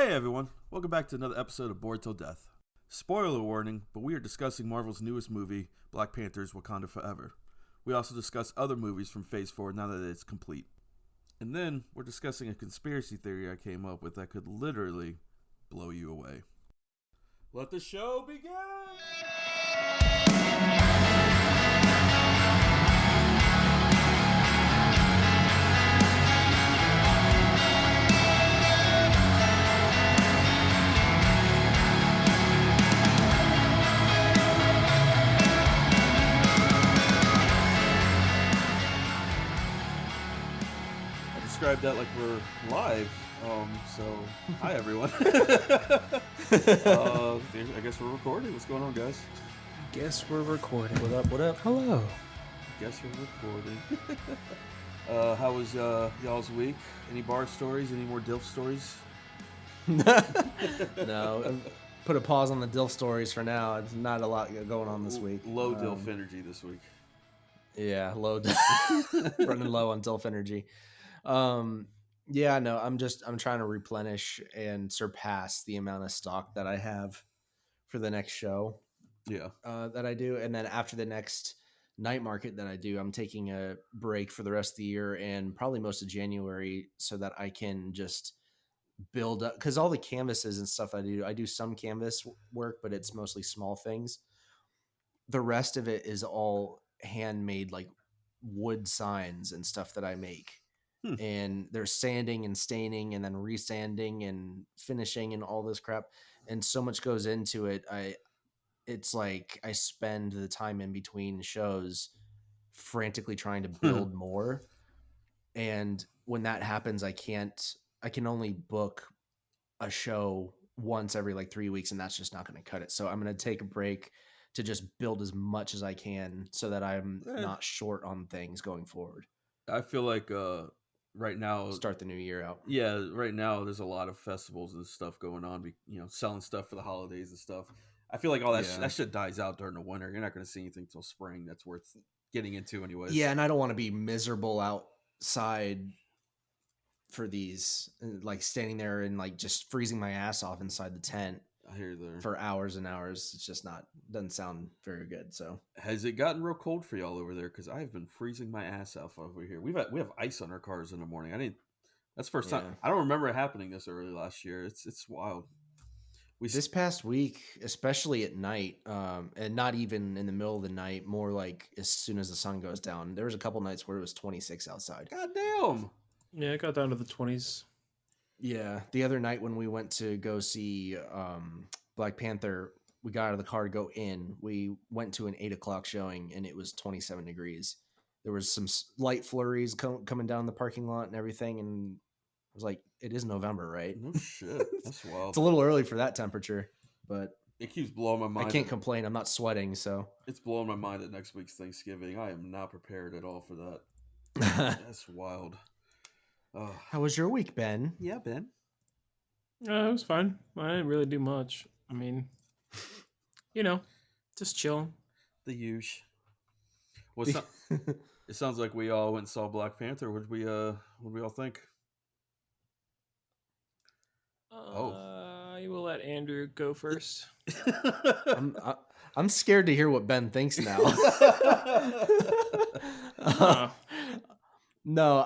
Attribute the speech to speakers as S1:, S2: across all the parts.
S1: Hey everyone, welcome back to another episode of Bored Till Death. Spoiler warning, but we are discussing Marvel's newest movie, Black Panther's Wakanda Forever. We also discuss other movies from Phase 4 now that it's complete. And then, we're discussing a conspiracy theory I came up with that could literally blow you away. Let the show begin! Describe that like we're live. So hi everyone. I guess we're recording. What's going on, guys?
S2: Guess we're recording.
S3: What up? What up?
S2: Hello.
S1: Guess we're recording. How was y'all's week? Any bar stories? Any more DILF stories?
S3: No, put a pause on the DILF stories for now. It's not a lot going on this week.
S1: Low DILF energy this week.
S3: Yeah, running low on DILF energy. Yeah, no, I'm trying to replenish and surpass the amount of stock that I have for the next show.
S1: Yeah.
S3: That I do. And then after the next night market that I do, I'm taking a break for the rest of the year and probably most of January so that I can just build up, because all the canvases and stuff I do some canvas work, but it's mostly small things. The rest of it is all handmade, like wood signs and stuff that I make. And there's sanding and staining and then resanding and finishing and all this crap. And so much goes into it. It's like I spend the time in between shows frantically trying to build more. And when that happens, I can only book a show once every like 3 weeks, and that's just not going to cut it. So I'm going to take a break to just build as much as I can so that I'm not short on things going forward.
S1: I feel like right now,
S3: start the new year out.
S1: Yeah, right now there's a lot of festivals and stuff going on, selling stuff for the holidays and stuff. I feel like all that that shit dies out during the winter. You're not going to see anything till spring that's worth getting into anyways.
S3: Yeah, and I don't want to be miserable outside for these, like standing there and like just freezing my ass off inside the tent.
S1: I hear there
S3: for hours and hours. It's just doesn't sound very good. So
S1: has it gotten real cold for y'all over there? Because I've been freezing my ass off over here. We have ice on our cars in the morning. That's the first time. I don't remember it happening this early last year. It's wild.
S3: This past week, especially at night, and not even in the middle of the night, more like as soon as the sun goes down. There was a couple nights where it was 26 outside.
S1: God damn.
S2: Yeah, it got down to the 20s.
S3: Yeah, the other night when we went to go see Black Panther, we got out of the car to go in. We went to an 8 o'clock showing, and it was 27 degrees. There was some light flurries coming down the parking lot and everything, and I was like, it is November, right?
S1: No shit. That's wild.
S3: It's a little early for that temperature, but
S1: it keeps blowing my mind.
S3: I can't complain. I'm not sweating, so.
S1: It's blowing my mind that next week's Thanksgiving. I am not prepared at all for that. That's wild.
S3: How was your week, Ben?
S1: Yeah, Ben.
S2: It was fine. I didn't really do much. I mean, just chill.
S1: The usual. It sounds like we all went and saw Black Panther. What did we all think?
S2: You will let Andrew go first.
S3: I'm scared to hear what Ben thinks now. No,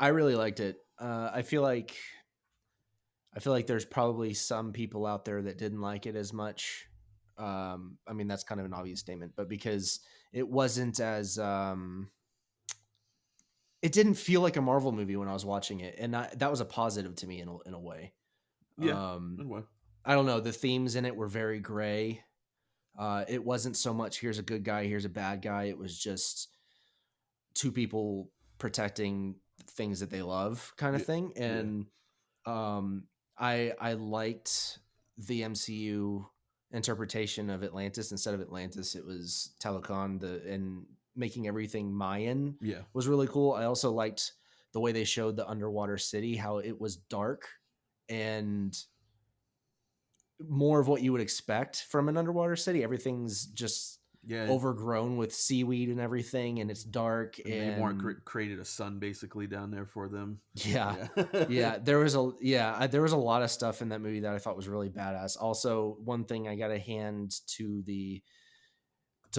S3: I really liked it. I feel like there's probably some people out there that didn't like it as much. I mean, that's kind of an obvious statement, but because it wasn't as it didn't feel like a Marvel movie when I was watching it, and that was a positive to me in a way.
S1: Yeah. In a way.
S3: I don't know. The themes in it were very gray. It wasn't so much here's a good guy, here's a bad guy. It was just two people protecting things that they love, kind of thing. And I liked the MCU interpretation of Atlantis. Instead of Atlantis, it was Telecon. And making everything Mayan was really cool. I also liked the way they showed the underwater city, how it was dark and more of what you would expect from an underwater city. Everything's just
S1: Yeah,
S3: overgrown with seaweed and everything, and it's dark.
S1: and Namor created a sun basically down there for them.
S3: Yeah. Yeah, there was a lot of stuff in that movie that I thought was really badass. Also, one thing I got to hand to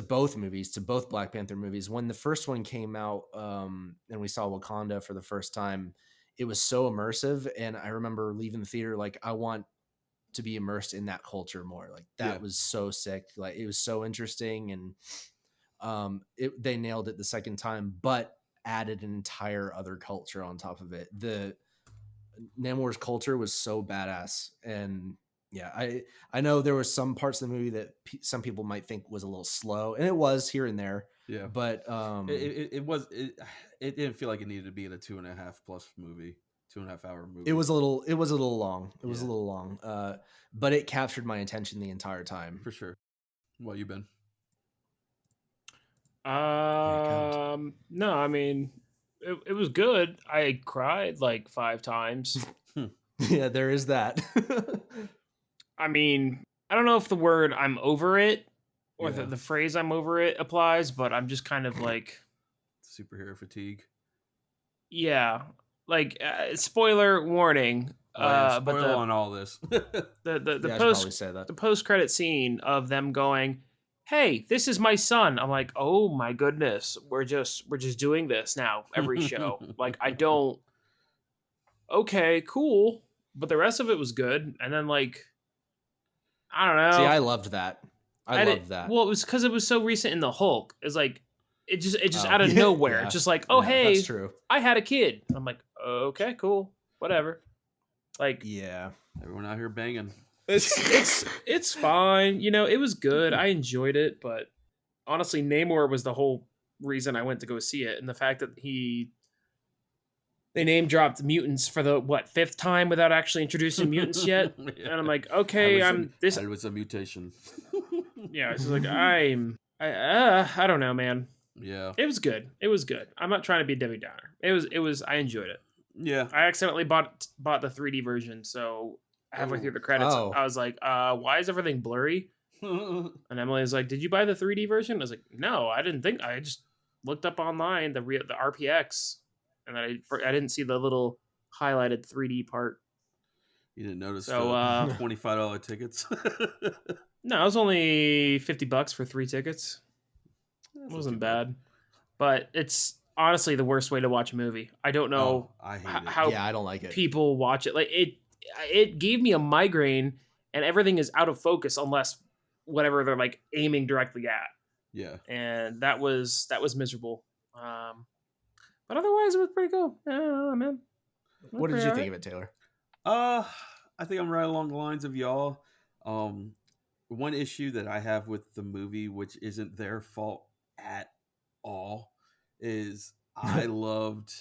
S3: both movies, to both Black Panther movies, when the first one came out, and we saw Wakanda for the first time, it was so immersive, and I remember leaving the theater like, I want to be immersed in that culture more. Like that was so sick. Like it was so interesting, and they nailed it the second time, but added an entire other culture on top of it. The Namor's culture was so badass, and yeah, I know there was some parts of the movie that some people might think was a little slow, and it was here and there.
S1: Yeah,
S3: but
S1: it didn't feel like it needed to be in a 2.5 plus movie, 2.5 hour movie.
S3: It was a little long. It was a little long, but it captured my attention the entire time.
S1: For sure. What you been?
S2: No, I mean, it was good. I cried like 5 times.
S3: Yeah, there is that.
S2: I mean, I don't know if the word "I'm over it" or the phrase "I'm over it" applies, but I'm just kind of like
S1: superhero fatigue.
S2: Yeah, like spoiler warning.
S1: Spoiler but on all this.
S2: The post credit scene of them going, "Hey, this is my son." I'm like, "Oh my goodness, we're just doing this now every show." Like I don't. Okay, cool, but the rest of it was good, and then like, I don't know.
S3: See, I loved that. I loved that.
S2: Well, it was because it was so recent in the Hulk. It's like it just out of nowhere. It's just like, oh hey,
S3: that's true.
S2: I had a kid. I'm like, okay, cool, whatever. Like,
S3: yeah,
S1: everyone out here banging.
S2: It's fine. You know, it was good. I enjoyed it, but honestly, Namor was the whole reason I went to go see it, and the fact that they name dropped mutants for the 5th time without actually introducing mutants yet, and I'm like, okay,
S1: It was a mutation.
S2: Yeah, it's like I don't know, man.
S1: Yeah,
S2: it was good. It was good. I'm not trying to be a Debbie Downer. It was. I enjoyed it.
S1: Yeah,
S2: I accidentally bought the 3D version, so halfway through the credits, I was like, why is everything blurry? And Emily was like, did you buy the 3D version? I was like, no, I didn't think. I just looked up online the RPX, and I didn't see the little highlighted 3D part.
S1: You didn't notice the $25 tickets?
S2: No, it was only $50 for 3 tickets. It wasn't bad, but it's honestly the worst way to watch a movie. I don't know how
S3: I don't like it.
S2: People watch it. Like it gave me a migraine, and everything is out of focus unless whatever they're like aiming directly at.
S1: Yeah,
S2: and that was miserable. But otherwise, it was pretty cool. I don't know, man.
S3: What did you think of it, Taylor?
S1: I think I'm right along the lines of y'all. One issue that I have with the movie, which isn't their fault at all, is I loved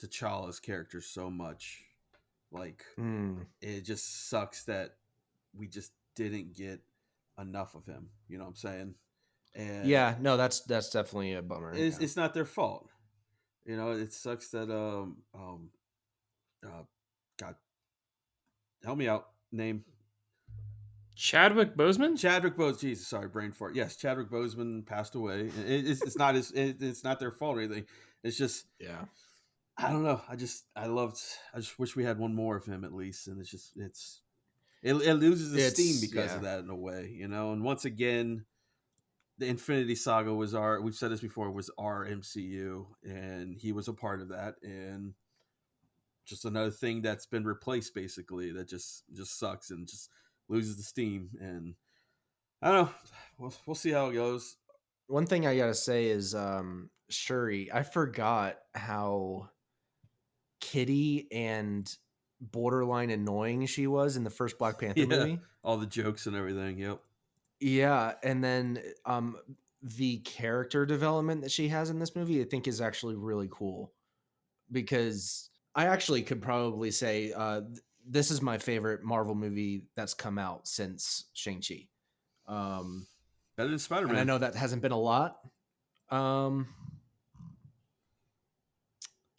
S1: T'Challa's character so much. Like, it just sucks that we just didn't get enough of him. You know what I'm saying? And
S3: yeah, no, that's definitely a bummer.
S1: It's not their fault. You know, it sucks that God, help me out. Name.
S2: Chadwick Boseman.
S1: Jesus, sorry, brain fart. Yes, Chadwick Boseman passed away. It's not it's not their fault or anything. It's just I don't know. I just wish we had one more of him at least, and it loses its steam because of that in a way, you know. And once again, the Infinity Saga was we've said this before, was our MCU, and he was a part of that, and just another thing that's been replaced basically that just sucks and just loses the steam. And I don't know, we'll see how it goes.
S3: One thing I gotta say is Shuri, I forgot how kitty and borderline annoying she was in the first Black Panther movie.
S1: All the jokes and everything. Yep.
S3: Yeah, and then the character development that she has in this movie, I think, is actually really cool, because I actually could probably say this is my favorite Marvel movie that's come out since Shang-Chi.
S1: Better than Spider-Man.
S3: And I know that hasn't been a lot. I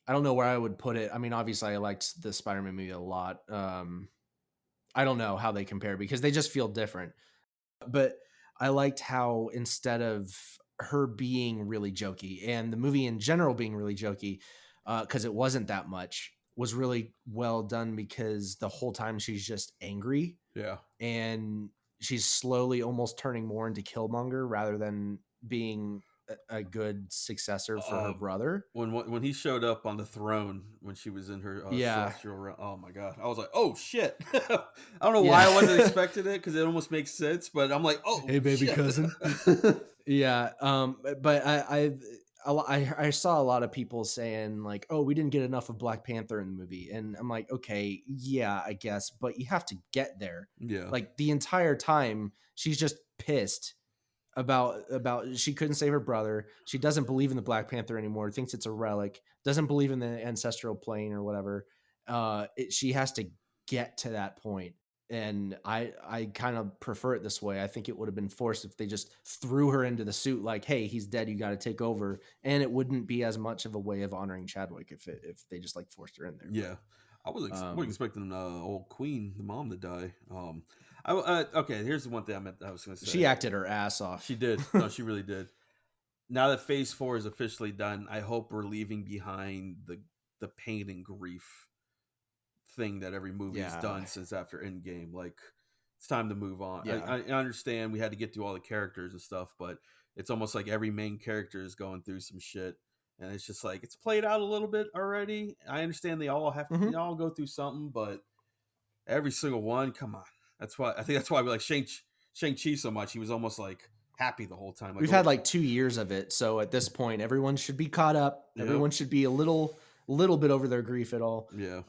S3: don't know where I would put it. I mean, obviously I liked the Spider-Man movie a lot. I don't know how they compare because they just feel different. But I liked how instead of her being really jokey and the movie in general being really jokey, because it wasn't that much, was really well done because the whole time she's just angry.
S1: Yeah.
S3: And she's slowly almost turning more into Killmonger rather than being a good successor for her brother.
S1: When he showed up on the throne when she was in her celestial realm, oh my god, I was like, oh shit. I don't know why I wasn't expecting it, because it almost makes sense, but I'm like, oh,
S3: hey baby
S1: shit.
S3: cousin. Yeah. But I saw a lot of people saying like, oh, we didn't get enough of Black Panther in the movie, and I'm like, okay, yeah, I guess, but you have to get there.
S1: Yeah.
S3: Like the entire time she's just pissed about she couldn't save her brother. She doesn't believe in the Black Panther anymore, thinks it's a relic, doesn't believe in the ancestral plane or whatever. She has to get to that point. And I kind of prefer it this way. I think it would have been forced if they just threw her into the suit like, hey, he's dead, you got to take over, and it wouldn't be as much of a way of honoring Chadwick if they just like forced her in there.
S1: Yeah. I wasn't expecting old Queen, the mom, to die. Okay, here's the one thing I was going to say.
S3: She acted her ass off.
S1: She did. No, she really did. Now that Phase 4 is officially done, I hope we're leaving behind the pain and grief thing that every movie's done since after Endgame. Like, it's time to move on.
S3: Yeah.
S1: I understand we had to get through all the characters and stuff, but it's almost like every main character is going through some shit. And it's just like, it's played out a little bit already. I understand they all have to, they all go through something, but every single one, come on. I think that's why we like Shang-Chi so much. He was almost like happy the whole time. Like,
S3: we've had like 2 years of it. So at this point, everyone should be caught up. Yep. Everyone should be a little bit over their grief at all.
S1: Yeah.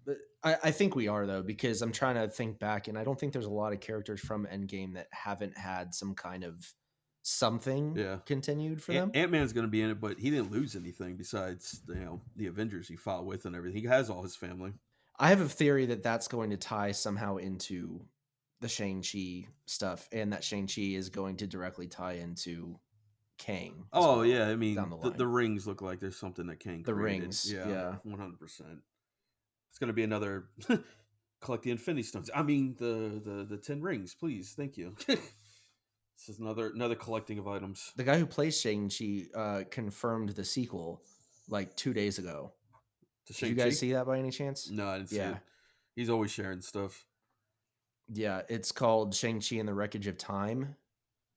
S3: But I think we are, though, because I'm trying to think back, and I don't think there's a lot of characters from Endgame that haven't had some kind of something continued for them.
S1: Ant-Man's going to be in it, but he didn't lose anything besides the Avengers he fought with and everything. He has all his family.
S3: I have a theory that that's going to tie somehow into the Shang-Chi stuff, and that Shang-Chi is going to directly tie into Kang.
S1: Oh, well, yeah. I mean, the rings look like there's something that Kang created.
S3: The rings. Yeah.
S1: 100%. It's going to be another collect the Infinity Stones. I mean, the 10 rings, please. Thank you. This is another collecting of items.
S3: The guy who plays Shang-Chi confirmed the sequel like 2 days ago. Did you guys see that by any chance?
S1: No, I didn't see it. He's always sharing stuff.
S3: Yeah, it's called Shang-Chi and the Wreckage of Time.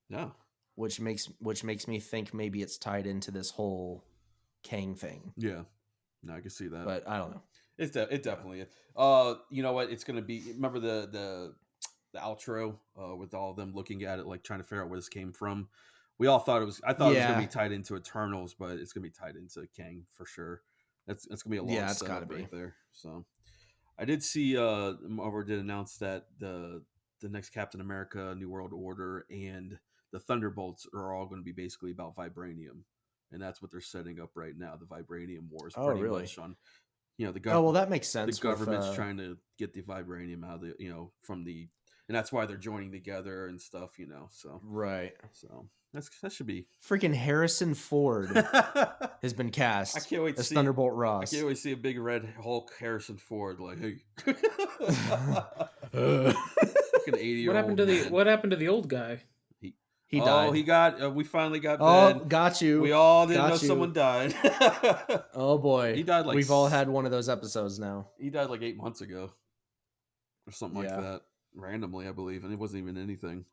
S1: Yeah.
S3: Which makes me think maybe it's tied into this whole Kang thing.
S1: Yeah. No, I can see that.
S3: But I don't know.
S1: It definitely is. You know what? It's going to be, remember the outro with all of them looking at it, like trying to figure out where this came from. I thought it was going to be tied into Eternals, but it's going to be tied into Kang for sure. That's going to be a long setup right there. So I did see Marvel did announce that the next Captain America, New World Order, and the Thunderbolts are all going to be basically about vibranium, and that's what they're setting up right now. The vibranium wars, pretty much on. The government.
S3: Oh well, that makes sense.
S1: The government's trying to get the vibranium out of the from the, and that's why they're joining together and stuff. So
S3: right.
S1: So that should be
S3: freaking Harrison Ford has been cast.
S1: I can't wait to
S3: as
S1: see
S3: Thunderbolt Ross.
S1: I can't wait to see a big red Hulk Harrison Ford like, hey. Like an 80-year-old.
S2: What happened to the old guy?
S3: He died.
S1: Oh, he got. We finally got.
S3: Oh,
S1: Ben.
S3: Got you.
S1: We all didn't know someone died.
S3: Oh boy,
S1: he died.
S3: We've all had one of those episodes now.
S1: He died like 8 months ago, or something like that. Randomly, I believe, and it wasn't even anything.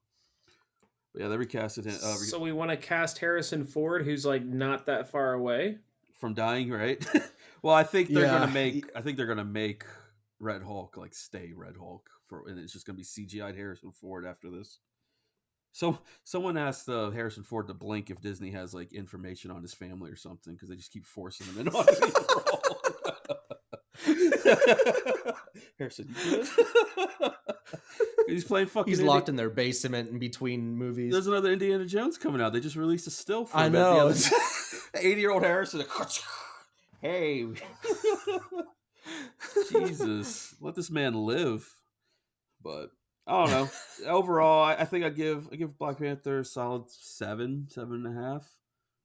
S1: But yeah, they recasted him.
S2: So we want to cast Harrison Ford, who's like not that far away
S1: from dying, right? Well, I think they're gonna make. I think they're gonna make Red Hulk like stay Red Hulk and it's just gonna be CGI'd Harrison Ford after this. So someone asked Harrison Ford to blink if Disney has like information on his family or something, because they just keep forcing him in on the role. Harrison, you good? He's playing fucking.
S3: He's locked in their basement in between movies.
S1: There's another Indiana Jones coming out. They just released a still for him.
S3: I know.
S1: 80-year-old Harrison. Hey, Jesus, let this man live. But I don't know. Overall, I think I give Black Panther a solid 7.5.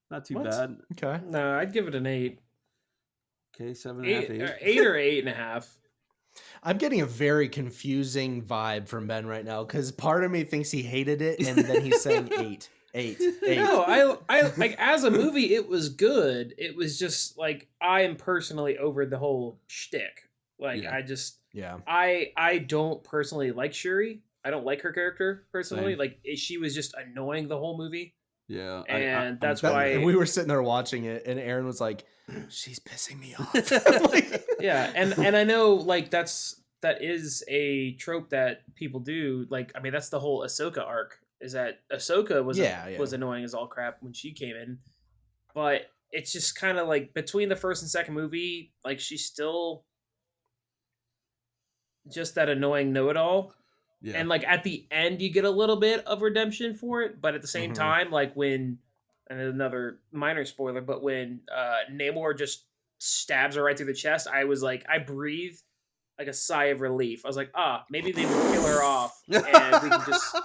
S1: Not too bad.
S3: Okay.
S2: No, I'd give it an 8.
S1: Okay, 7.5, 8.
S2: 8 or 8.5.
S3: I'm getting a very confusing vibe from Ben right now because part of me thinks he hated it, and then he's saying eight.
S2: No, I like as a movie, it was good. It was just like I am personally over the whole shtick. Like I don't personally like Shuri. I don't like her character personally.
S1: Same.
S2: Like she was just annoying the whole movie.
S1: Yeah,
S2: and that's why
S3: we were sitting there watching it, and Aaron was like, "She's pissing me off."
S2: Like, yeah, and I know like that is a trope that people do. Like, I mean, that's the whole Ahsoka arc. Is that Ahsoka was annoying as all crap when she came in, but it's just kind of like between the first and second movie, like she's still just that annoying know-it-all. Yeah. And like at the end, you get a little bit of redemption for it, but at the same time, like when, and another minor spoiler, but when Namor just stabs her right through the chest, I was like, I breathed like a sigh of relief. I was like, maybe they would kill her off, and we can just.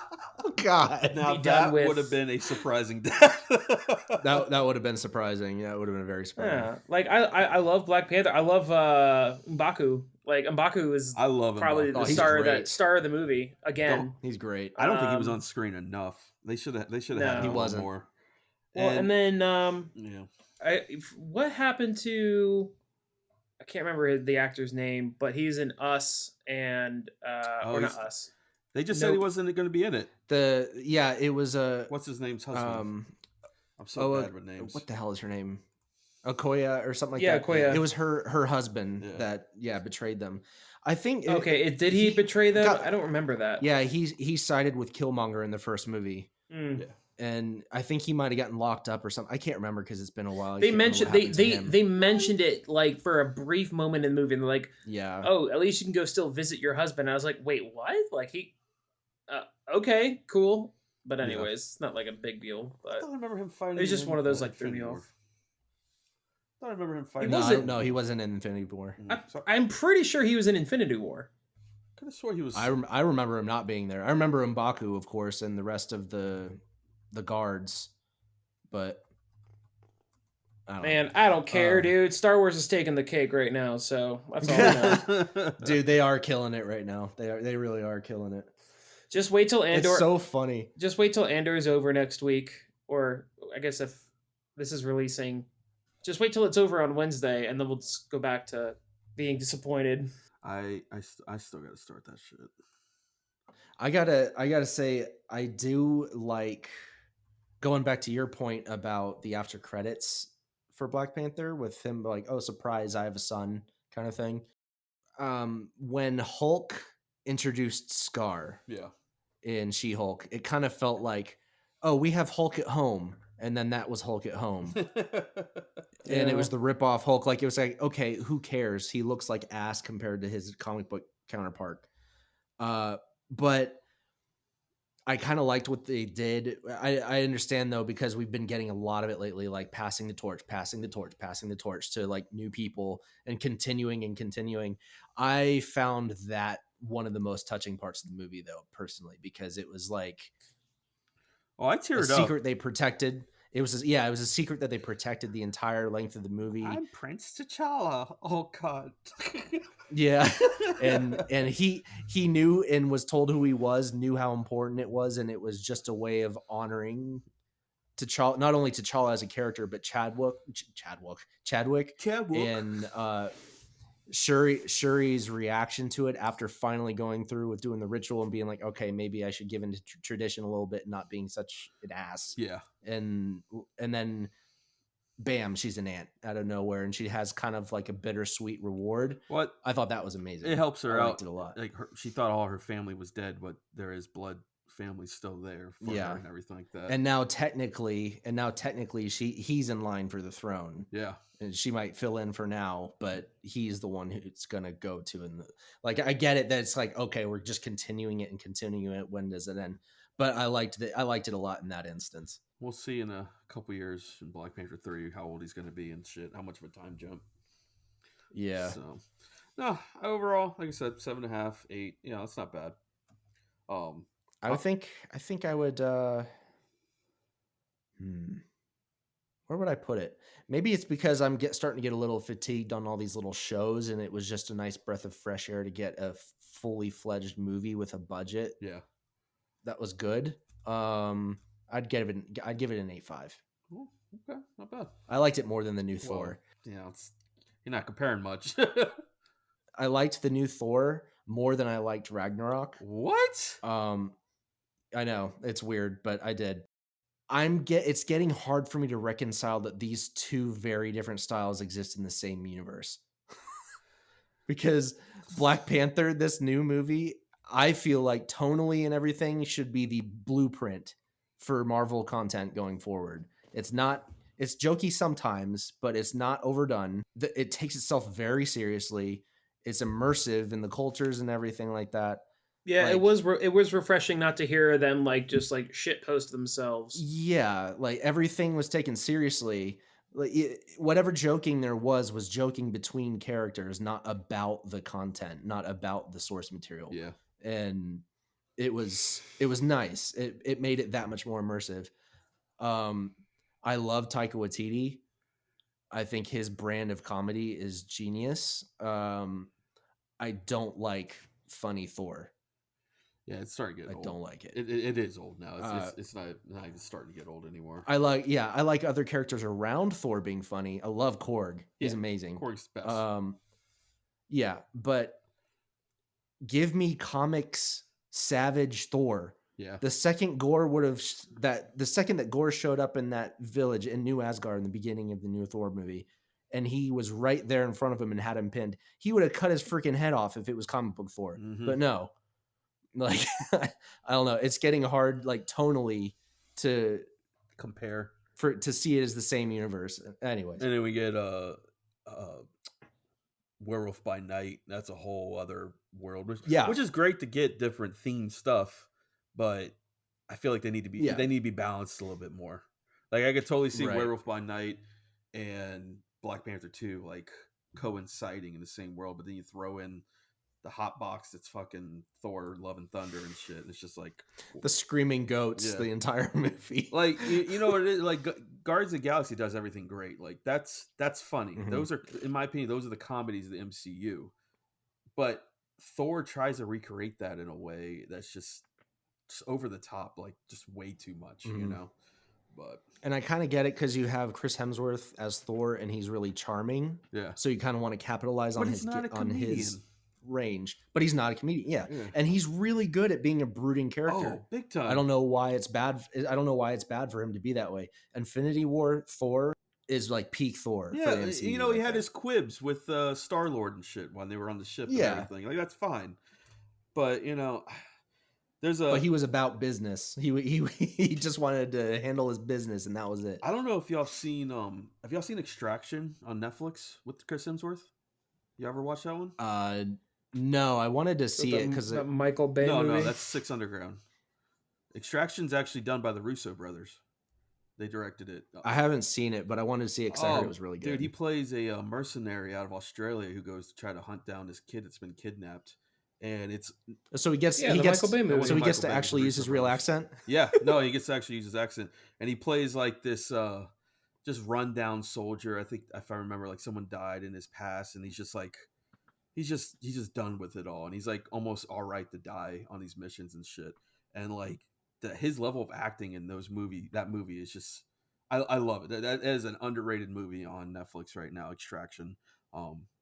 S3: Oh God!
S1: Now that would have been a surprising death.
S3: that would have been surprising. Yeah, it would have been very surprising.
S2: Yeah, like I love Black Panther. I love M'Baku. Like M'Baku is probably the star of the movie again.
S3: He's great.
S1: I don't think he was on screen enough. They should have had
S3: he wasn't
S1: more.
S2: Well, and then what happened to? I can't remember the actor's name, but he's in Us and or not Us.
S1: They just said he wasn't going to be in it.
S3: It was
S1: what's his name's husband? I'm so bad with names.
S3: What the hell is her name? Okoye or something like that.
S2: Okoye.
S3: It was her husband that betrayed them. I think.
S2: Did he betray them? I don't remember that.
S3: Yeah, he sided with Killmonger in the first movie.
S1: Yeah.
S3: And I think he might have gotten locked up or something. I can't remember because it's been a while.
S2: They mentioned they mentioned it like for a brief moment in the movie, and they're like, "Oh, at least you can go still visit your husband." And I was like, "Wait, what?" Like he, okay, cool. But anyways, it's not like a big deal. But
S1: I don't remember him fighting.
S2: It was just one of those like threw me off.
S1: I don't remember him fighting.
S3: No, he wasn't in Infinity War.
S2: I'm pretty sure he was in Infinity War.
S1: I could have swore he was.
S3: I remember him not being there. I remember M'Baku, of course, and the rest of the guards, but
S2: I don't care, dude. Star Wars is taking the cake right now, so that's all I know.
S3: Dude, they are killing it right now. They really are killing it.
S2: Just wait till Andor.
S3: It's so funny.
S2: Just wait till Andor is over next week, or I guess if this is releasing, just wait till it's over on Wednesday, and then we'll just go back to being disappointed.
S1: I still gotta start that shit.
S3: I gotta say, I do like going back to your point about the after credits for Black Panther with him like, oh, surprise, I have a son kind of thing. When Hulk introduced Scar in She-Hulk, it kind of felt like, oh, we have Hulk at home. And then that was Hulk at home. And it was the rip-off Hulk. Like, it was like, okay, who cares? He looks like ass compared to his comic book counterpart. But I kind of liked what they did. I understand, though, because we've been getting a lot of it lately, like passing the torch to like new people and continuing. I found that one of the most touching parts of the movie, though, personally, because it was like
S1: I teared
S3: up.
S1: A
S3: secret they protected. It was a secret that they protected the entire length of the movie.
S1: I'm Prince T'Challa. Oh God.
S3: Yeah, and he knew and was told who he was, knew how important it was, and it was just a way of honoring T'Challa, not only T'Challa as a character, but Chadwick, and Shuri's reaction to it after finally going through with doing the ritual and being like, okay, maybe I should give into tradition a little bit and not being such an ass.
S1: Yeah.
S3: And then bam, she's an ant out of nowhere, and she has kind of like a bittersweet reward.
S1: What?
S3: I thought that was amazing.
S1: It helps her out.
S3: I liked it a lot.
S1: Like she thought all her family was dead, but there is blood family still there for her and everything like that.
S3: And now technically he's in line for the throne.
S1: Yeah.
S3: And she might fill in for now, but he's the one who's gonna go to. And like, I get it that it's like, okay, we're just continuing it. When does it end? But I liked it a lot in that instance.
S1: We'll see in a couple years in Black Panther 3 how old he's gonna be and shit. How much of a time jump?
S3: Yeah.
S1: So, no, overall, like I said, 7.5, 8. You know, it's not bad.
S3: I think I would. Where where would I put it? Maybe it's because I'm starting to get a little fatigued on all these little shows, and it was just a nice breath of fresh air to get a fully fledged movie with a budget.
S1: Yeah,
S3: that was good. I'd give it an 8.5.
S1: Ooh, okay, not bad.
S3: I liked it more than the new Thor.
S1: Yeah, you're not comparing much.
S3: I liked the new Thor more than I liked Ragnarok.
S1: What?
S3: I know it's weird, but I did. It's getting hard for me to reconcile that these two very different styles exist in the same universe. Because Black Panther, this new movie, I feel like tonally and everything should be the blueprint for Marvel content going forward. It's jokey sometimes, but it's not overdone. It takes itself very seriously. It's immersive in the cultures and everything like that.
S2: Yeah, it was refreshing not to hear them just shit post themselves.
S3: Yeah, like everything was taken seriously. Like whatever joking there was joking between characters, not about the content, not about the source material.
S1: Yeah,
S3: and it was nice. It made it that much more immersive. I love Taika Waititi. I think his brand of comedy is genius. I don't like funny Thor.
S1: Yeah, it's starting to get old.
S3: I don't like it.
S1: It is old now. It's not even starting to get old anymore.
S3: I like other characters around Thor being funny. I love Korg. He's amazing.
S1: Korg's the best.
S3: Yeah, but give me comics savage Thor.
S1: Yeah.
S3: The second that Gore showed up in that village in New Asgard in the beginning of the new Thor movie, and he was right there in front of him and had him pinned, he would have cut his freaking head off if it was comic book Thor.
S1: Mm-hmm.
S3: But no. Like I don't know, it's getting hard tonally to
S1: compare
S3: to see it as the same universe. Anyways,
S1: and then we get Werewolf by Night. That's a whole other world, which is great to get different themed stuff, but I feel like they need to be balanced a little bit more. Like I could totally see Werewolf by Night and Black Panther 2 coinciding in the same world, but then you throw in the hot box that's fucking Thor, Love and Thunder and shit. And it's just
S3: the screaming goats, the entire movie.
S1: You know what it is? Guardians of the Galaxy does everything great. That's funny. Mm-hmm. Those are, in my opinion, those are the comedies of the MCU. But Thor tries to recreate that in a way that's just over the top, just way too much, you know? And
S3: I kind of get it because you have Chris Hemsworth as Thor and he's really charming.
S1: Yeah.
S3: So you kind of want to capitalize on his range, but he's not a comedian. And he's really good at being a brooding character.
S1: Oh, big time.
S3: I don't know why it's bad for him to be that way. Infinity War Thor is peak Thor.
S1: Yeah, for the MCU, he had his quibs with Star-Lord and shit when they were on the ship and everything. That's fine. But but
S3: he was about business. He just wanted to handle his business, and that was it.
S1: I don't know if y'all seen have y'all seen Extraction on Netflix with Chris Hemsworth? You ever watch that one?
S3: No, I wanted to see it because
S2: Michael Bay movie?
S1: No, that's Six Underground. Extraction's actually done by the Russo brothers. They directed it.
S3: I haven't seen it, but I wanted to see it because I heard it was really good.
S1: Dude, he plays a mercenary out of Australia who goes to try to hunt down this kid that's been kidnapped. And it's
S3: so he gets to actually use his real accent.
S1: Yeah, no, he gets to actually use his accent, and he plays this just rundown soldier. I think if I remember, someone died in his past, and he's just he's just done with it all, and he's almost all right to die on these missions and shit. And his level of acting in that movie is just I love it. That is an underrated movie on Netflix right now, Extraction.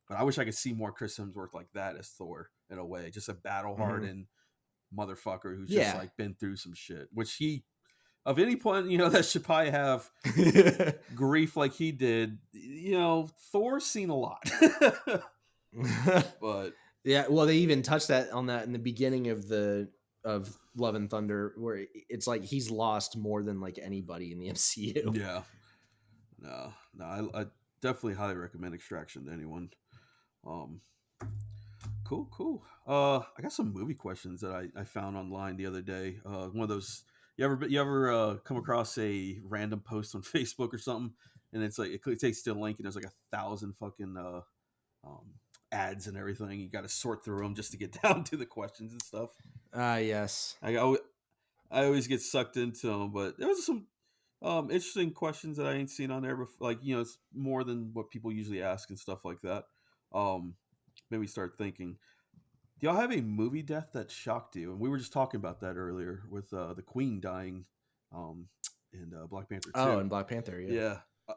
S1: But I wish I could see more Chris Hemsworth like that as Thor in a way. Just a battle-hardened motherfucker who's just been through some shit. Which he, of any point, that should probably have grief like he did. Thor's seen a lot. But
S3: yeah, well, they even touched on that in the beginning of Love and Thunder, where it's he's lost more than anybody in the MCU.
S1: Yeah. No, I definitely highly recommend Extraction to anyone. Cool. I got some movie questions that I found online the other day. One of those, you ever come across a random post on Facebook or something, and it's it takes to a link and there's 1,000 fucking ads and everything. You got to sort through them just to get down to the questions and stuff.
S3: Yes.
S1: I always get sucked into them, but there was some Interesting questions that I ain't seen on there before. Like, it's more than what people usually ask and stuff like that. Made me start thinking. Do y'all have a movie death that shocked you? And we were just talking about that earlier with the Queen dying, in Black Panther 2.
S3: Oh, in Black Panther, yeah.
S1: Yeah.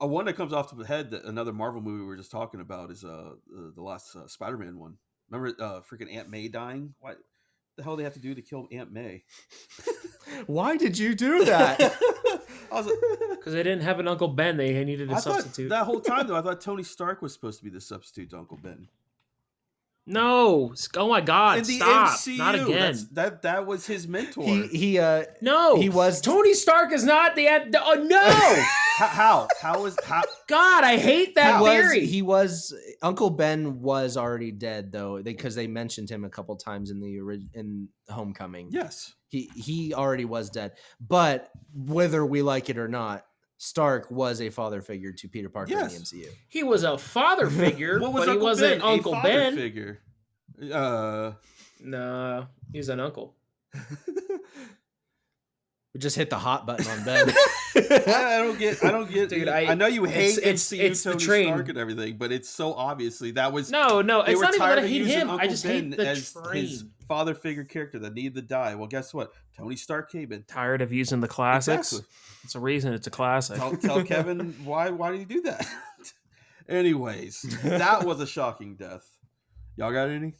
S1: One that comes off the head, that another Marvel movie we were just talking about is the last Spider-Man one. Remember freaking Aunt May dying? What the hell they have to do to kill Aunt May?
S3: Why did you do that?
S2: Because they didn't have an Uncle Ben. They needed a substitute.
S1: That whole time, though, I thought Tony Stark was supposed to be the substitute to Uncle Ben.
S2: No! Oh my God!
S1: In the
S2: Stop!
S1: MCU,
S2: Not again.
S1: That was his mentor.
S2: No,
S3: he was.
S2: Tony Stark is not the. Oh no!
S1: How?
S2: God, I hate that theory.
S3: He was. Uncle Ben was already dead though, because they mentioned him a couple times in Homecoming.
S1: Yes,
S3: he already was dead. But whether we like it or not, Stark was a father figure to Peter Parker in the MCU.
S2: He was a father figure, but he wasn't Uncle Ben.
S1: Figure.
S2: No, he's an uncle.
S3: We just hit the hot button on Ben.
S1: I don't get. Dude, I know you hate
S2: it's
S1: Tony Stark and everything, but it's so obviously that was
S2: no. It's not even that I hate him. I just hate the train.
S1: His father figure character that needed to die. Well, guess what? Tony Stark came in.
S2: Tired of using the classics.
S1: Exactly.
S2: It's a reason it's a classic.
S1: Tell Kevin why did you do that? Anyways, that was a shocking death. Y'all got any?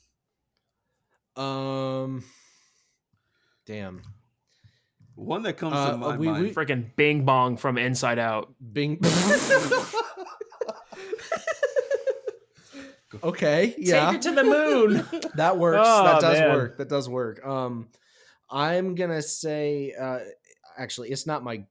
S3: Damn.
S1: One that comes to my mind.
S2: Freaking Bing Bong from Inside Out.
S3: Bing. Okay, yeah.
S2: Take it to the moon.
S3: That works. That does work. That does work. I'm gonna say, actually, it's not my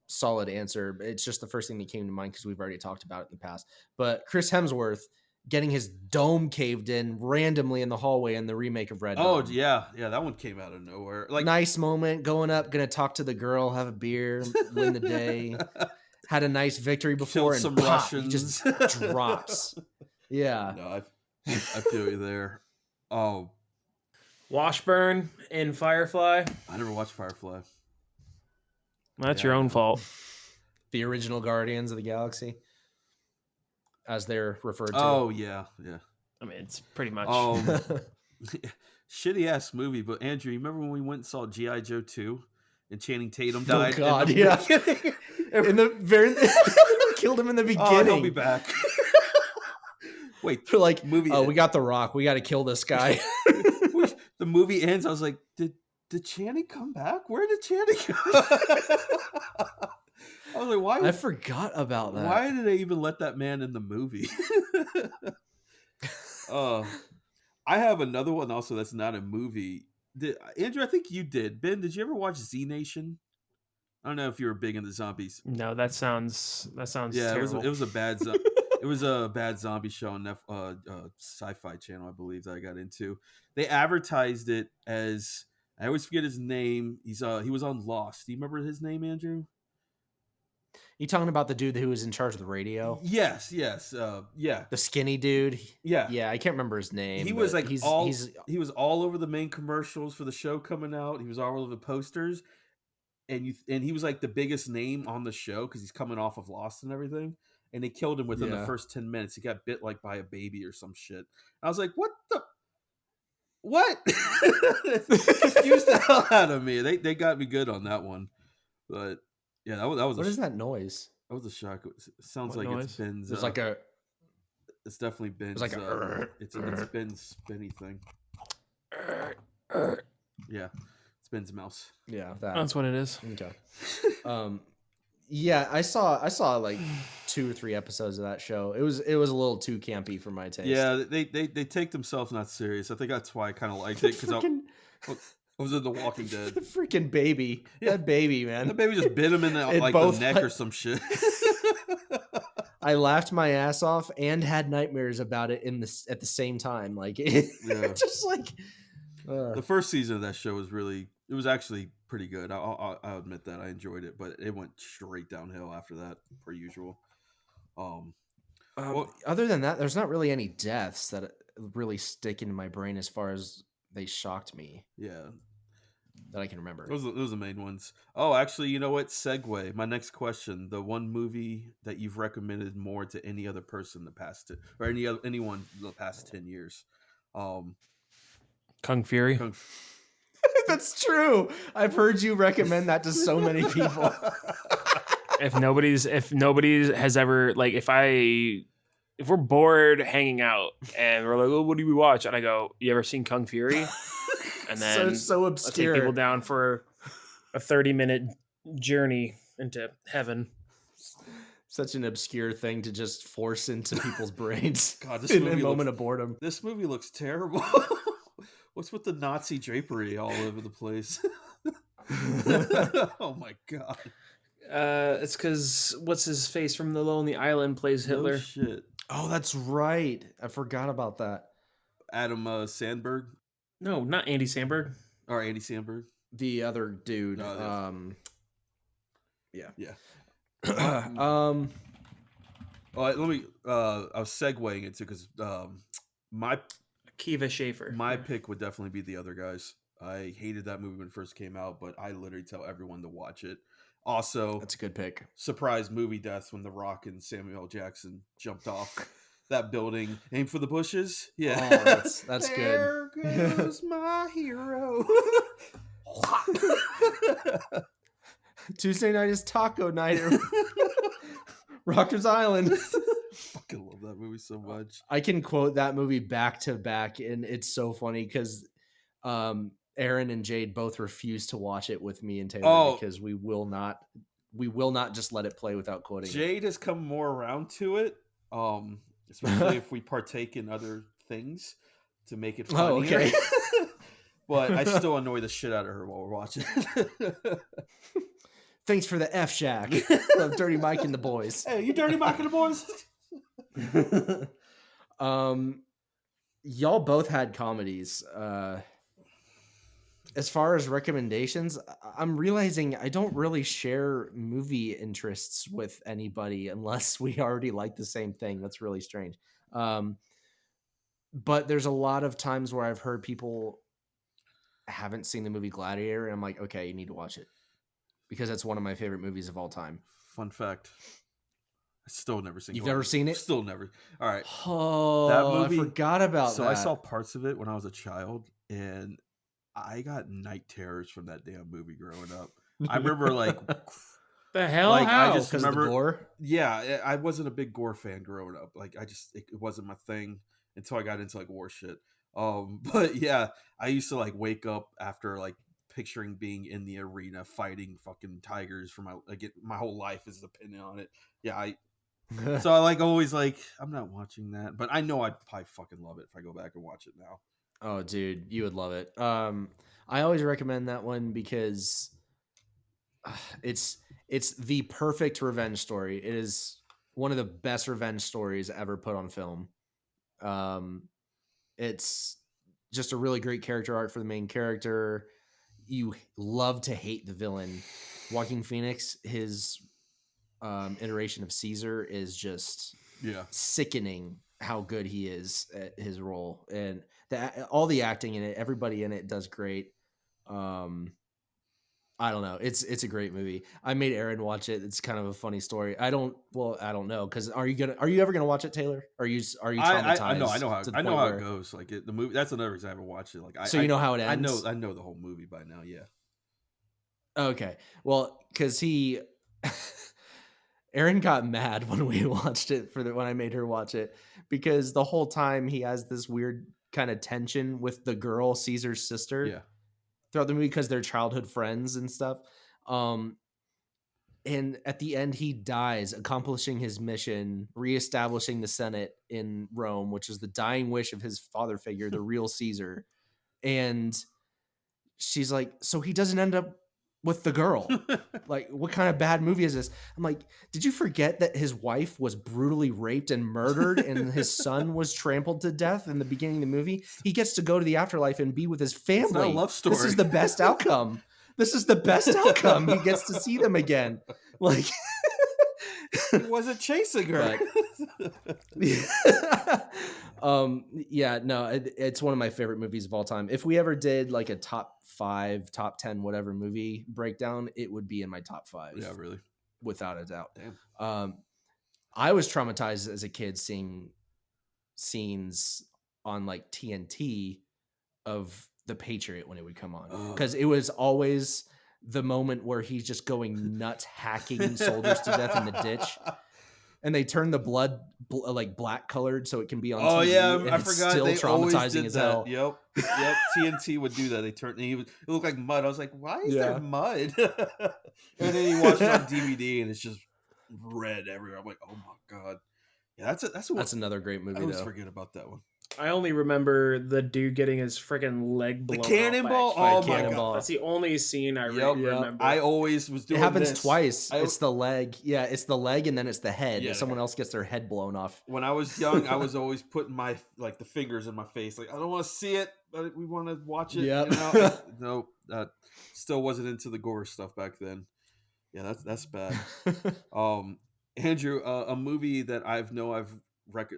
S3: solid answer. It's just the first thing that came to mind because we've already talked about it in the past. But Chris Hemsworth getting his dome caved in randomly in the hallway in the remake of Red Dawn.
S1: Oh, yeah, that one came out of nowhere. Like,
S3: nice moment, going up, gonna talk to the girl, have a beer, win the day. Had a nice victory before, and
S1: some
S3: pop,
S1: Russians.
S3: he just drops. Yeah.
S1: No, I feel you there. Oh,
S2: Washburn in Firefly.
S1: I never watched Firefly.
S2: That's your own fault.
S3: The original Guardians of the Galaxy, as they're referred to.
S1: Oh, yeah.
S2: I mean, it's pretty much
S1: shitty ass movie. But Andrew, you remember when we went and saw G.I. Joe 2 and Channing Tatum died?
S3: Oh God, yeah. In the very killed him in the beginning.
S1: Oh, he'll be back. Wait,
S3: they're like,
S1: movie.
S3: Oh, we got The Rock. We got to kill this guy.
S1: The movie ends. I was like, did Channing come back? Where did Channing go? I was like, why?
S3: I forgot about that.
S1: Why did they even let that man in the movie? I have another one also that's not a movie. Andrew, I think you did. Ben, did you ever watch Z Nation? I don't know if you were big into zombies.
S2: No, that sounds terrible.
S1: It was a bad it was a bad zombie show on Sci-Fi Channel, I believe, that I got into. They advertised it as, I always forget his name. He was on Lost. Do you remember his name, Andrew?
S3: You talking about the dude who was in charge of the radio?
S1: Yes. Yeah.
S3: The skinny dude.
S1: Yeah.
S3: I can't remember his name.
S1: He was like he was all over the main commercials for the show coming out. He was all over the posters, and he was like the biggest name on the show because he's coming off of Lost and everything. And they killed him within the first 10 minutes. He got bit like by a baby or some shit. I was like, what? Confused the hell out of me. They got me good on that one, but. Yeah, that was.
S3: What is that noise?
S1: That was a shock. It sounds like it's Ben's.
S3: It's like a.
S1: It's definitely Ben's.
S3: It's like a.
S1: It's Ben's spinny thing. Yeah, it's Ben's mouse.
S3: Yeah,
S2: that's what it is.
S3: Okay. Yeah, I saw like 2 or 3 episodes of that show. It was a little too campy for my taste.
S1: Yeah, they take themselves not serious. I think that's why I kind of liked it because I was in The Walking Dead.
S3: The freaking baby. Yeah. That baby, man.
S1: That baby just bit him in the neck or some shit.
S3: I laughed my ass off and had nightmares about it at the same time. Like, just like...
S1: The first season of that show was actually pretty good. I'll admit that. I enjoyed it, but it went straight downhill after that, per usual.
S3: Other than that, there's not really any deaths that really stick into my brain as far as... They shocked me.
S1: Yeah.
S3: that I can remember.
S1: Those are the main ones. Oh, actually, you know what? Segue. My next question: the one movie that you've recommended more to any other person the past or anyone the past 10 years.
S2: Kung Fury.
S3: That's true. I've heard you recommend that to so many people.
S2: If nobody has ever, like, if we're bored hanging out and we're like, oh, what do we watch? And I go, you ever seen Kung Fury? And then
S3: so obscure.
S2: I take people down for a 30-minute journey into heaven.
S3: Such an obscure thing to just force into people's brains.
S1: God, this
S3: in
S1: movie
S3: a moment of boredom.
S1: This movie looks terrible. What's with the Nazi drapery all over the place? Oh my God.
S2: It's because what's his face from The Lonely Island plays Hitler.
S1: No shit.
S3: Oh, that's right. I forgot about that.
S1: Adam Sandberg.
S2: No, not Andy Samberg.
S1: Or Andy Samberg.
S3: The other dude.
S1: Yeah.
S3: Let
S1: me. I was segueing it too because my
S2: Akiva Schaffer.
S1: My pick would definitely be The Other Guys. I hated that movie when it first came out, but I literally tell everyone to watch it. Also,
S3: that's a good pick.
S1: Surprise movie deaths when The Rock and Samuel L. Jackson jumped off that building. Aim for the bushes. Yeah,
S3: that's
S1: there
S3: good.
S1: There goes my hero.
S3: Tuesday night is taco night at Rocker's Island.
S1: Fucking love that movie so much.
S3: I can quote that movie back to back, and it's so funny because Aaron and Jade both refuse to watch it with me and Taylor because we will not just let it play without quoting
S1: Jade has come more around to it, especially if we partake in other things to make it funnier.
S3: Oh, okay.
S1: But I still annoy the shit out of her while we're watching.
S3: Thanks for the F Shack. Love Dirty Mike and the boys.
S1: Hey, you Dirty Mike and the boys?
S3: Y'all both had comedies. As far as recommendations, I'm realizing I don't really share movie interests with anybody unless we already like the same thing. That's really strange. But there's a lot of times where I've heard people haven't seen the movie Gladiator, and I'm like, okay, you need to watch it because that's one of my favorite movies of all time.
S1: Fun fact. I still never seen it.
S3: You've never seen it?
S1: Still never. All right.
S3: Oh, that movie, I forgot about that.
S1: So I saw parts of it when I was a child, and I got night terrors from that damn movie growing up. I remember like
S2: the hell?
S1: Like,
S2: how?
S1: I just remember
S3: the gore?
S1: Yeah, I wasn't a big gore fan growing up. Like it wasn't my thing until I got into like war shit. But yeah, I used to like wake up after like picturing being in the arena fighting fucking tigers for my whole life is dependent on it. Yeah, so I like always like I'm not watching that, but I know I'd probably fucking love it if I go back and watch it now.
S3: Oh, dude, you would love it. I always recommend that one because it's the perfect revenge story. It is one of the best revenge stories ever put on film. It's just a really great character arc for the main character. You love to hate the villain. Joaquin Phoenix, his iteration of Caesar is just sickening how good he is at his role, and all the acting in it, everybody in it does great. I don't know. It's a great movie. I made Aaron watch it. It's kind of a funny story. I don't know. Cause are you ever gonna watch it, Taylor? Are you traumatized?
S1: I know how it goes. Like the movie, that's another reason I haven't watched it. Like
S3: you know how it ends?
S1: I know the whole movie by now. Yeah.
S3: Okay. Well, cause Aaron got mad when we watched it when I made her watch it, because the whole time he has this weird kind of tension with the girl, Caesar's sister.
S1: Yeah.
S3: Throughout the movie, because they're childhood friends and stuff. And at the end, he dies accomplishing his mission, reestablishing the Senate in Rome, which is the dying wish of his father figure, the real Caesar. And she's like, so he doesn't end up with the girl. Like, what kind of bad movie is this? I'm like, did you forget that his wife was brutally raped and murdered and his son was trampled to death in the beginning of the movie? He gets to go to the afterlife and be with his family.
S1: It's not a love story.
S3: This is the best outcome. He gets to see them again. Like,
S1: He wasn't chasing her.
S3: Yeah, no, it's one of my favorite movies of all time. If we ever did like a top 5, top 10, whatever movie breakdown, it would be in my top 5.
S1: Yeah, really,
S3: without a doubt.
S1: Damn.
S3: I was traumatized as a kid seeing scenes on like TNT of the Patriot when it would come on, because it was always the moment where he's just going nuts, hacking soldiers to death in the ditch, and they turn the blood like black colored so it can be on TV.
S1: Yeah,
S3: and
S1: I
S3: it's
S1: forgot.
S3: Still
S1: They
S3: traumatizing as hell.
S1: Yep. TNT would do that. They turned. It looked like mud. I was like, why is there mud? And then you watch it on DVD and it's just red everywhere. I'm like, oh my god. Yeah, that's another great movie. I always forget about that one.
S2: I only remember the dude getting his freaking leg blown.
S1: The cannonball.
S2: Oh my god, that's the only scene I remember.
S1: I always was doing.
S3: It happens
S1: this.
S3: Twice. It's the leg. Yeah, it's the leg, and then it's the head.
S1: Yeah,
S3: someone else gets their head blown off.
S1: When I was young, I was always putting my the fingers in my face. Like, I don't want to see it, but we want to watch it.
S3: Yeah.
S1: You know? No, that still wasn't into the gore stuff back then. Yeah, that's bad. Andrew, a movie that I've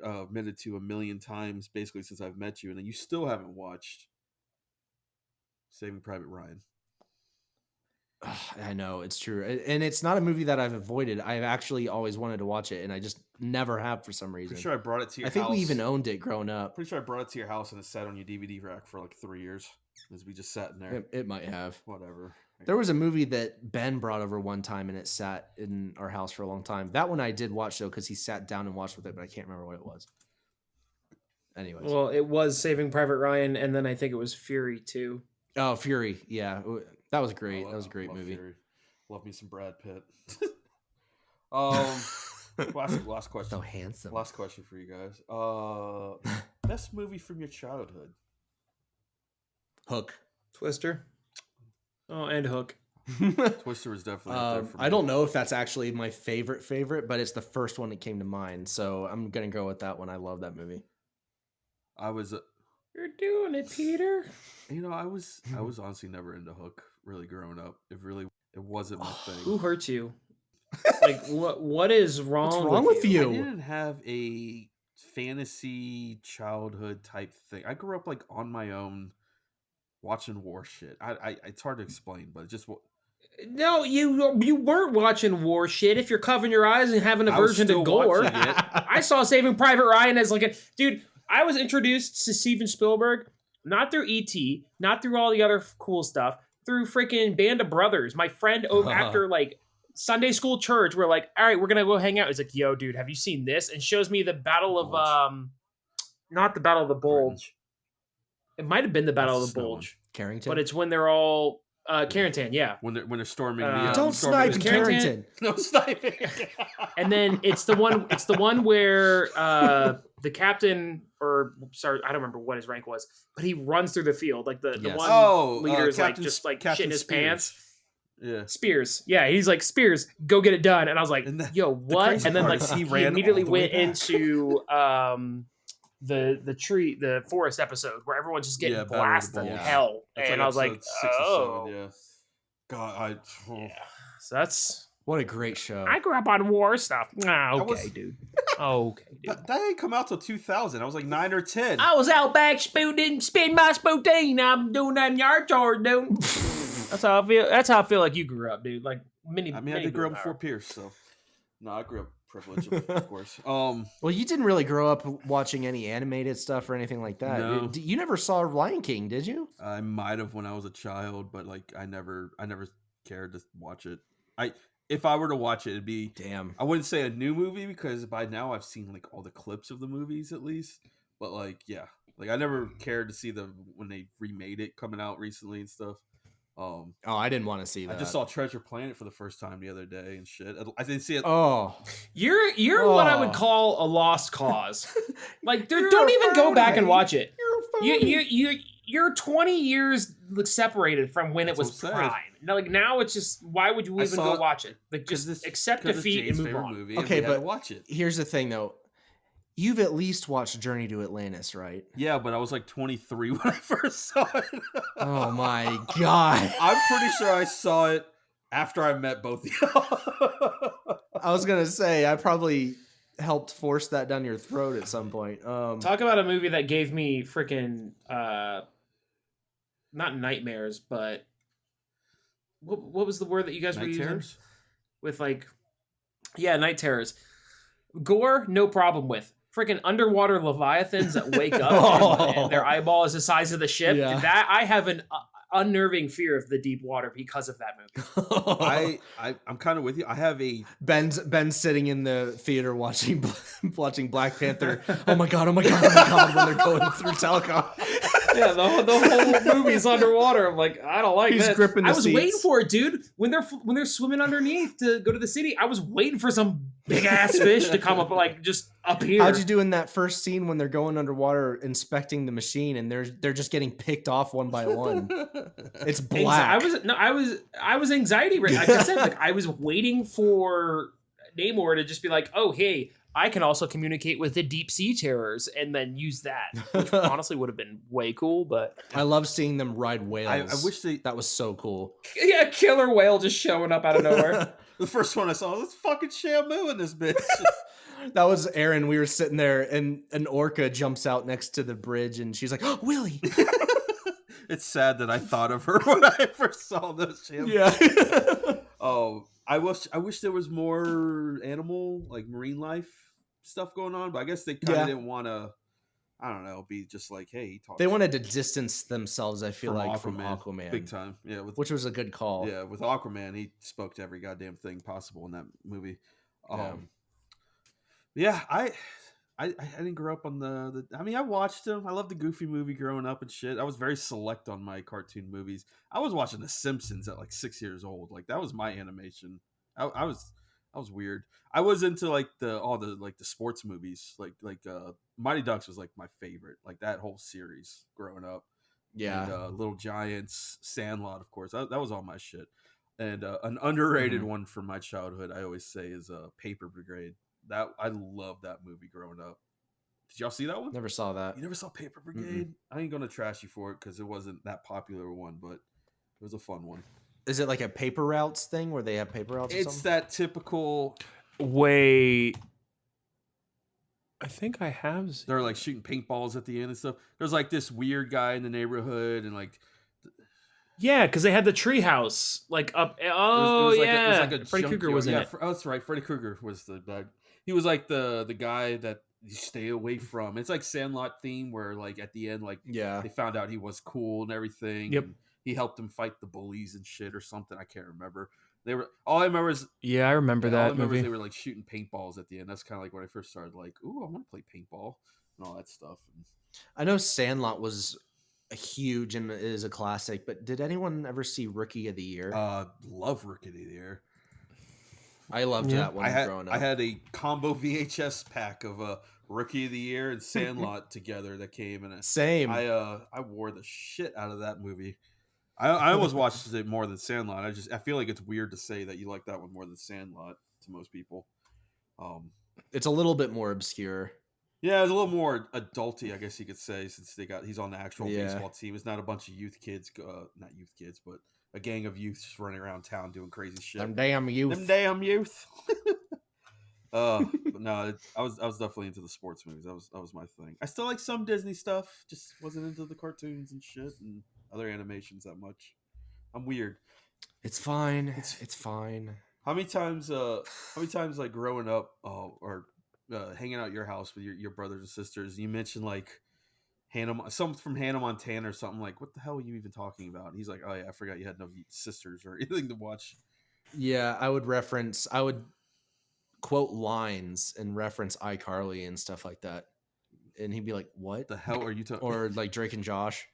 S1: admitted to a million times basically since I've met you, and then you still haven't watched Saving Private Ryan.
S3: I know, it's true. And it's not a movie that I've avoided. I've actually always wanted to watch it, and I just never have for some reason.
S1: Pretty sure I brought it to your house.
S3: I think we even owned it growing up.
S1: Pretty sure I brought it to your house and it sat on your DVD rack for like 3 years as we just sat in there.
S3: It might have.
S1: Whatever.
S3: There was a movie that Ben brought over one time, and it sat in our house for a long time. That one I did watch, though, because he sat down and watched with it, but I can't remember what it was. Anyways.
S2: Well, it was Saving Private Ryan, and then I think it was Fury, too.
S3: Oh, Fury. Yeah. That was great. That was a great movie.
S1: Fury. Love me some Brad Pitt. Last question.
S3: So handsome.
S1: Last question for you guys. Best movie from your childhood?
S3: Hook.
S2: Twister. Oh, and Hook.
S1: Twister was definitely up there for me.
S3: I don't know if that's actually my favorite, but it's the first one that came to mind. So I'm going to go with that one. I love that movie.
S2: You're doing it, Peter.
S1: You know, I was honestly never into Hook really growing up. It wasn't my thing.
S2: Who hurt you? Like what is wrong?
S3: What's wrong with you?
S1: I didn't have a fantasy childhood type thing. I grew up like on my own watching war shit. It's hard to explain, but it just
S2: no, you weren't watching war shit if you're covering your eyes and having aversion to gore. I saw Saving Private Ryan as like a dude. I was introduced to Steven Spielberg not through E.T., not through all the other cool stuff, through freaking Band of Brothers. My friend after like Sunday school church, we're like, all right, we're gonna go hang out. He's like, yo, dude, have you seen this? And shows me the Battle of not the Battle of the Bulge. It might have been the Battle of the Bulge.
S3: Carrington.
S2: But it's when they're all Carrington, yeah.
S1: When they're storming
S3: don't snipe Carrington.
S1: No sniping.
S2: And then it's the one where the captain, or sorry, I don't remember what his rank was, but he runs through the field like the one leader is like just like shitting his pants.
S1: Yeah,
S2: Spears. Yeah, he's like, Spears, go get it done. And I was like, yo, what? And then like he immediately went into the forest episode where everyone's just getting blasted to hell. That's and like I was like, oh,
S1: yeah. God,
S2: yeah. So that's
S3: what a great show.
S2: I grew up on war stuff. Okay, dude. Okay, dude.
S1: That didn't come out till 2000. I was like 9 or 10.
S2: I was out back spending my spoutine. I'm doing that yard chore, dude. That's how I feel. That's how I feel like you grew up, dude. Like
S1: I did grow up before Pierce, so no, I grew up privileged, of course.
S3: Well, you didn't really grow up watching any animated stuff or anything like that.
S1: No.
S3: You never saw Lion King, did you?
S1: I might have when I was a child, but like I never cared to watch it. If I were to watch it, it'd be I wouldn't say a new movie because by now I've seen like all the clips of the movies at least. But like like I never cared to see when they remade it coming out recently and stuff.
S3: I didn't want to see that.
S1: I just saw Treasure Planet for the first time the other day and shit. I didn't see it.
S2: Oh, you're what I would call a lost cause. Like, don't even go back and watch it. You're 20 years separated from when it was prime. Like now, it's just why would you even go watch it? Like just accept defeat and move on.
S1: Movie okay, but watch it.
S3: Here's the thing, though. You've at least watched Journey to Atlantis, right?
S1: Yeah, but I was like 23 when I first saw it.
S3: Oh my god!
S1: I'm pretty sure I saw it after I met both of y'all.
S3: I was gonna say I probably helped force that down your throat at some point.
S2: Talk about a movie that gave me freaking not nightmares, but what was the word that you guys were using?
S1: Terrors?
S2: With night terrors. Gore, no problem with. Freaking underwater leviathans that wake up and their eyeball is the size of the ship. Yeah. That I have an unnerving fear of the deep water because of that movie.
S1: I'm kind of with you. I have a
S3: Ben's sitting in the theater watching Black Panther. Oh my god! When they're going through telecom.
S2: Yeah, the whole movie's underwater. I'm like, I don't like
S3: He's
S2: this.
S3: Gripping the
S2: I was
S3: seats.
S2: waiting for it, dude. When they're swimming underneath to go to the city, I was waiting for some big ass fish to come up, like just up here.
S3: How'd you do in that first scene when they're going underwater inspecting the machine and they're just getting picked off one by one? It's black.
S2: I was anxiety. Like I said, like I was waiting for Namor to just be like, oh hey, I can also communicate with the deep sea terrors and then use that, which honestly would have been way cool. But
S3: I love seeing them ride whales.
S1: I wish
S3: that was so cool.
S2: Yeah, killer whale just showing up out of nowhere.
S1: The first one I saw was fucking Shamu in this bitch.
S3: That was Aaron. We were sitting there and an orca jumps out next to the bridge and she's like, oh, Willie.
S1: It's sad that I thought of her when I first saw those Shamu.
S3: Yeah.
S1: Oh, I wish there was more animal, like marine life stuff going on, but I guess they kind of didn't want to, I don't know, be just like, hey, he talks.
S3: They wanted to distance themselves, I feel like, from Aquaman.
S1: Big time. Yeah.
S3: Which was a good call.
S1: Yeah, with Aquaman, he spoke to every goddamn thing possible in that movie. I didn't grow up on the I mean, I watched them. I loved the Goofy movie growing up and shit. I was very select on my cartoon movies. I was watching The Simpsons at like 6 years old. Like that was my animation. I was weird. I was into like the sports movies. Like Mighty Ducks was like my favorite. Like that whole series growing up.
S3: Yeah.
S1: And, Little Giants, Sandlot, of course. That was all my shit. And an underrated one from my childhood, I always say, is Paper Brigade. That I love that movie growing up. Did y'all see that one?
S3: Never saw that.
S1: You never saw Paper Brigade? I ain't gonna trash you for it because it wasn't that popular one, but it was a fun one.
S3: Is it like a paper routes thing where they have paper routes?
S1: It's that typical.
S2: Wait, I think I have.
S1: They're like shooting paintballs at the end and stuff. There's like this weird guy in the neighborhood and like.
S2: Yeah, because they had the treehouse like up. Oh, it was like a Freddy Krueger was in it.
S1: That's right. Freddy Krueger was the bad. He was like the guy that you stay away from. It's like Sandlot theme where like at the end like they found out he was cool and everything.
S2: Yep.
S1: And he helped them fight the bullies and shit or something. I can't remember. They were all I remember is
S2: I remember that.
S1: All I remember is they were like shooting paintballs at the end. That's kind of like when I first started. Like, ooh, I want to play paintball and all that stuff.
S3: I know Sandlot was huge and is a classic, but did anyone ever see Rookie of the Year?
S1: Love Rookie of the Year.
S3: I loved that one growing up.
S1: I had a combo VHS pack of Rookie of the Year and Sandlot together that came in.
S3: Same.
S1: I wore the shit out of that movie. I almost watched it more than Sandlot. I feel like it's weird to say that you like that one more than Sandlot to most people.
S3: It's a little bit more obscure.
S1: Yeah, it's a little more adulty, I guess you could say, since he's on the actual baseball team. It's not a bunch of youth kids, not youth kids, but a gang of youths just running around town doing crazy shit.
S3: Them damn youth.
S1: But no, I was definitely into the sports movies. That was my thing. I still like some Disney stuff, just wasn't into the cartoons and shit and other animations that much. I'm weird.
S3: It's fine. It's fine.
S1: How many times like growing up or hanging out at your house with your brothers and sisters, you mentioned like something from Hannah Montana or something, like, what the hell are you even talking about? And he's like, oh yeah, I forgot you had no sisters or anything to watch.
S3: Yeah, I would quote lines and reference iCarly and stuff like that. And he'd be like, what
S1: the hell are you talking?
S3: Or like Drake and Josh.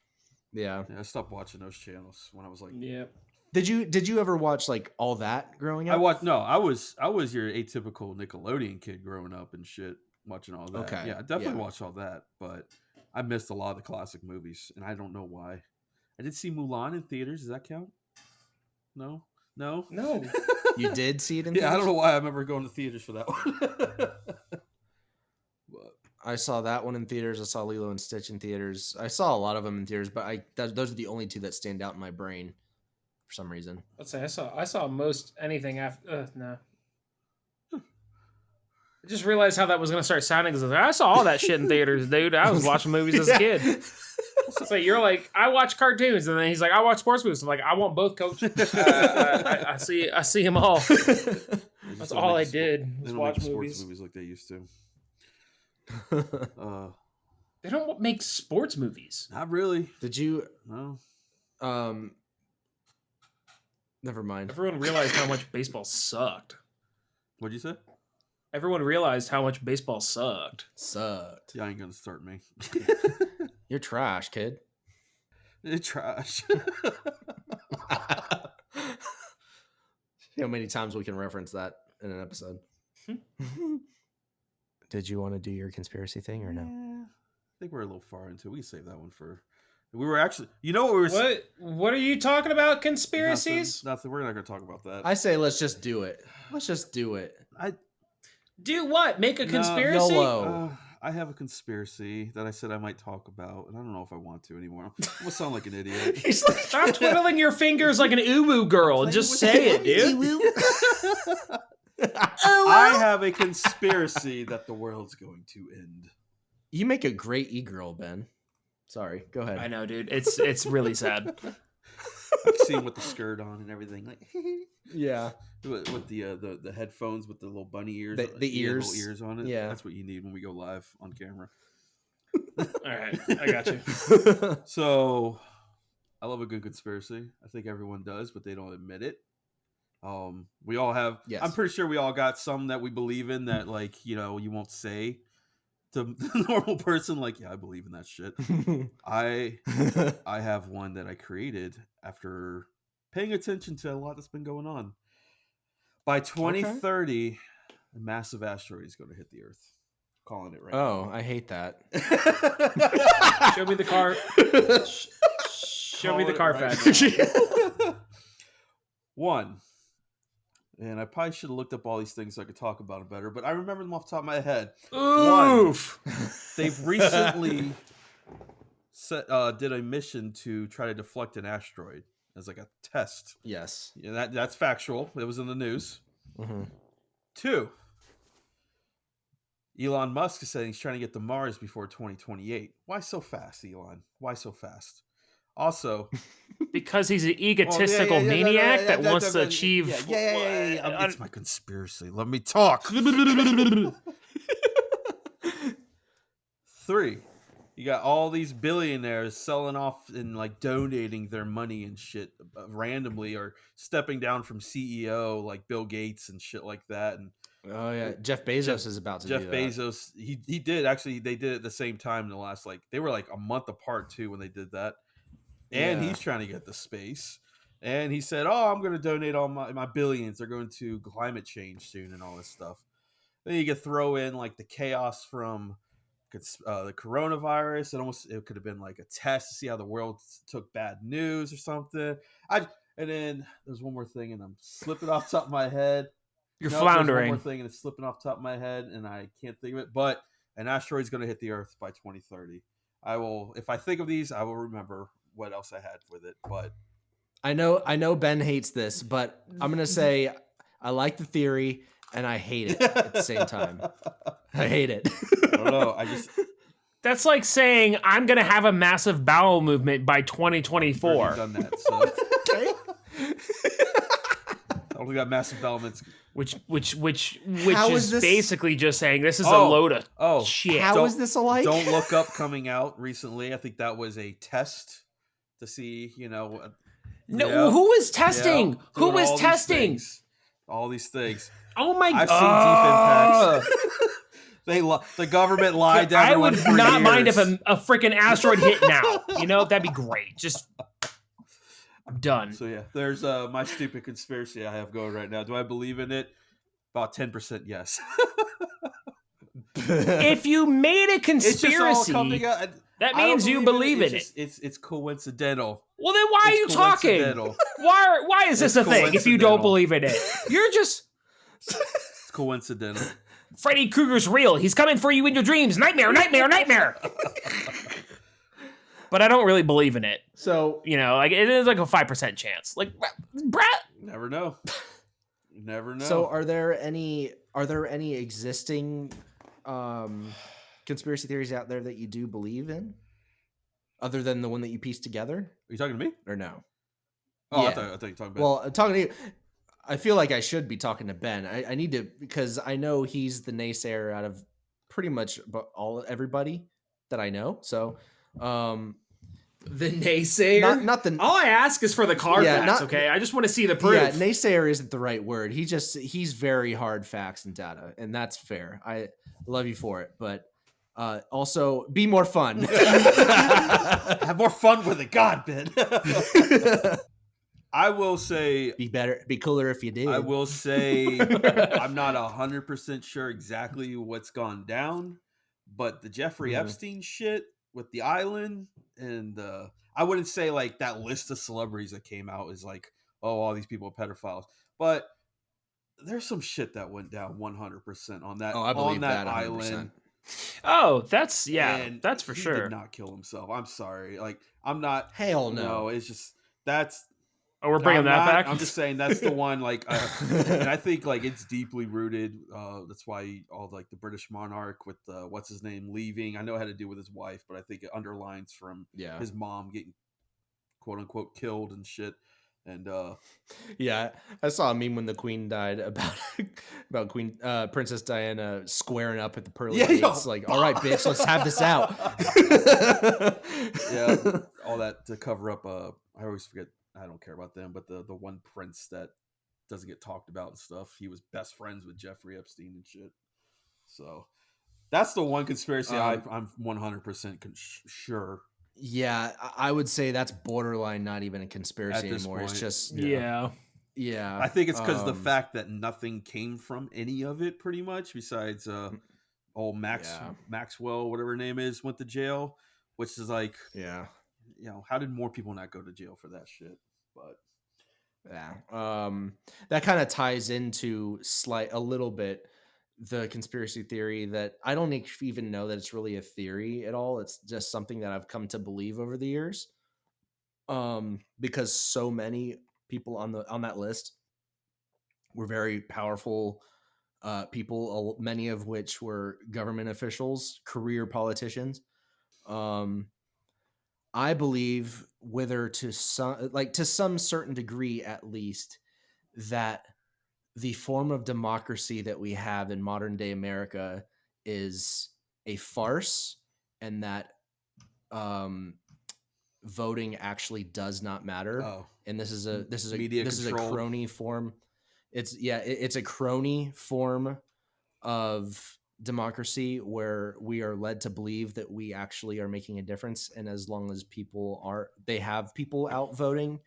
S3: Yeah,
S1: I stopped watching those channels when I was like,
S2: yeah.
S3: Did you ever watch like all that growing up?
S1: I was your atypical Nickelodeon kid growing up and shit, watching all that.
S3: Okay.
S1: Yeah, I definitely watched all that, but I missed a lot of the classic movies, and I don't know why. I did see Mulan in theaters. Does that count? No.
S3: You did see it in theaters?
S1: Yeah, I don't know why I remember going to theaters for that one.
S3: But I saw that one in theaters. I saw Lilo and Stitch in theaters. I saw a lot of them in theaters, but those are the only two that stand out in my brain for some reason.
S2: Let's say I saw most anything after. No. I just realized how that was going to start sounding. Because I saw all that shit in theaters, dude. I was watching movies as a kid. So you're like, I watch cartoons, and then he's like, I watch sports movies. I'm like, I want both, coach. I see them all. That's all I did. Was watch movies.
S1: Sports movies like they used to.
S2: They don't make sports movies.
S1: Not really.
S3: Did you?
S1: No.
S3: Never mind.
S2: Everyone realized how much baseball sucked.
S1: What'd you say?
S2: Everyone realized how much baseball sucked.
S1: Yeah, I ain't gonna start me.
S3: You're trash, kid.
S1: You're trash.
S3: See how many times we can reference that in an episode. Did you want to do your conspiracy thing or no?
S1: I think we're a little far into it. We can save that one for... We were actually... You know what we were...
S2: What are you talking about? Conspiracies?
S1: Nothing. We're not going to talk about that.
S3: I say let's just do it. Let's just do it.
S2: Do what? Make a conspiracy?
S3: YOLO.
S1: I have a conspiracy that I said I might talk about, and I don't know if I want to anymore. I'm going to sound like an idiot.
S3: He's like,
S2: stop twiddling your fingers like an uwu girl and just say it, dude.
S1: I have a conspiracy that the world's going to end.
S3: You make a great e-girl, Ben. Sorry, go ahead.
S2: I know, dude. It's really sad.
S1: I've seen with the skirt on and everything. Like,
S3: yeah.
S1: With the headphones with the little bunny ears.
S3: The ears.
S1: Little ears on it.
S3: Yeah.
S1: That's what you need when we go live on camera.
S2: All right. I got you.
S1: So, I love a good conspiracy. I think everyone does, but they don't admit it. We all have... Yes. I'm pretty sure we all got some that we believe in that, like, you know, you won't say to the normal person, like, yeah, I believe in that shit. I have one that I created after paying attention to a lot that's been going on. By 2030, a massive asteroid is going to hit the Earth. I'm calling it right now.
S3: Oh, I hate that.
S2: Show me the car. Show me the car fact.
S1: One. And I probably should have looked up all these things so I could talk about it better, but I remember them off the top of my head.
S2: Oof!
S1: One, they've recently did a mission to try to deflect an asteroid as like a test.
S3: Yes.
S1: Yeah, that's factual. It was in the news.
S3: Mm-hmm.
S1: 2, Elon Musk is saying he's trying to get to Mars before 2028. Why so fast, Elon? Why so fast? Also,
S2: because he's an egotistical maniac that wants to achieve.
S1: Yeah. It's my conspiracy. Let me talk. 3, you got all these billionaires selling off and like donating their money and shit randomly, or stepping down from CEO like Bill Gates and shit like that. And
S3: oh yeah, Jeff Bezos is about to do that.
S1: Jeff Bezos, he did actually. They did it at the same time in the last, like, they were like a month apart too when they did that. And he's trying to get to space. And he said, oh, I'm going to donate all my billions. They're going to climate change soon and all this stuff. Then you could throw in like the chaos from the coronavirus. It could have been like a test to see how the world took bad news or something. And then there's one more thing, and I'm slipping off the top of my head.
S2: You're floundering.
S1: One more thing, and it's slipping off the top of my head, and I can't think of it. But an asteroid's going to hit the Earth by 2030. If I think of these, I will remember what else I had with it. But
S3: I know Ben hates this, but I'm gonna say I like the theory and I hate it at the same time. I hate it.
S1: I don't know.
S2: That's like saying I'm gonna have a massive bowel movement by 2024.
S1: I've done that. So. I only got massive bowel movements.
S2: Which is basically just saying this is a load of shit.
S3: How is this alike?
S1: Don't Look Up coming out recently. I think that was a test to see,
S2: No, who is testing? Who is testing?
S1: All these things.
S2: Oh my God!
S1: I've seen Deep Impacts. The government lied to everyone.
S2: I would not mind if a freaking asteroid hit now. That'd be great. Just I'm done.
S1: So yeah, there's my stupid conspiracy I have going right now. Do I believe in it? About 10% yes.
S2: If you made a conspiracy, that means you believe in it.
S1: It's coincidental.
S2: Well, then why are you talking? Why is this a thing if you don't believe in it? You're just...
S1: It's coincidental.
S2: Freddy Krueger's real. He's coming for you in your dreams. Nightmare, nightmare, nightmare. But I don't really believe in it.
S3: So,
S2: like it is like a 5% chance. Like, Brett.
S1: Never know. You never know.
S3: So are there any existing conspiracy theories out there that you do believe in, other than the one that you pieced together?
S1: Are you talking to me
S3: or no?
S1: Oh,
S3: Yeah.
S1: I thought you were talking about.
S3: Well, I'm talking to you. I feel like I should be talking to Ben. I need to, because I know he's the naysayer out of pretty much everybody that I know. So,
S2: the naysayer.
S3: Not the.
S2: All I ask is for the Carfax. Okay, I just want to see the proof.
S3: Yeah, naysayer isn't the right word. He's very hard facts and data, and that's fair. I love you for it, but also be more fun.
S1: Have more fun with it, God, Ben. I will say,
S3: be cooler if you did.
S1: I will say, I'm not 100% sure exactly what's gone down, but the Jeffrey Epstein shit with the island and I wouldn't say like that list of celebrities that came out is like, oh, all these people are pedophiles, but there's some shit that went down 100% on that.
S3: Oh, I believe
S1: on that
S3: 100%.
S1: island.
S2: Oh, that's
S1: And
S2: that's for sure.
S1: He did not kill himself. I'm sorry. Like, I'm not.
S3: Hell no.
S1: It's just that's.
S2: Oh, we're bringing that back.
S1: I'm just saying that's the one. Like, and I think like it's deeply rooted. That's why all like the British monarch with what's his name leaving. I know it had to do with his wife, but I think it underlines from his mom getting quote unquote killed and shit. And
S3: yeah, I saw a meme when the Queen died about Queen Princess Diana squaring up at the pearly gates. Like, all right, bitch, let's have this out.
S1: Yeah, all that to cover up. I always forget. I don't care about them, but the one prince that doesn't get talked about and stuff. He was best friends with Jeffrey Epstein and shit. So that's the one conspiracy I'm 100% sure.
S3: Yeah, I would say that's borderline not even a conspiracy anymore. Point, it's just
S2: yeah.
S1: I think it's because the fact that nothing came from any of it, pretty much, besides old Maxwell, whatever her name is, went to jail, which is like, how did more people not go to jail for that shit? But
S3: that kind of ties into a little bit the conspiracy theory that I don't even know that it's really a theory at all. It's just something that I've come to believe over the years. Because so many people on that list were very powerful people, many of which were government officials, career politicians. I believe, whether to some certain degree at least, that the form of democracy that we have in modern day America is a farce, and that voting actually does not matter. And this is a crony form. It's a crony form of democracy where we are led to believe that we actually are making a difference. And as long as they have people out voting,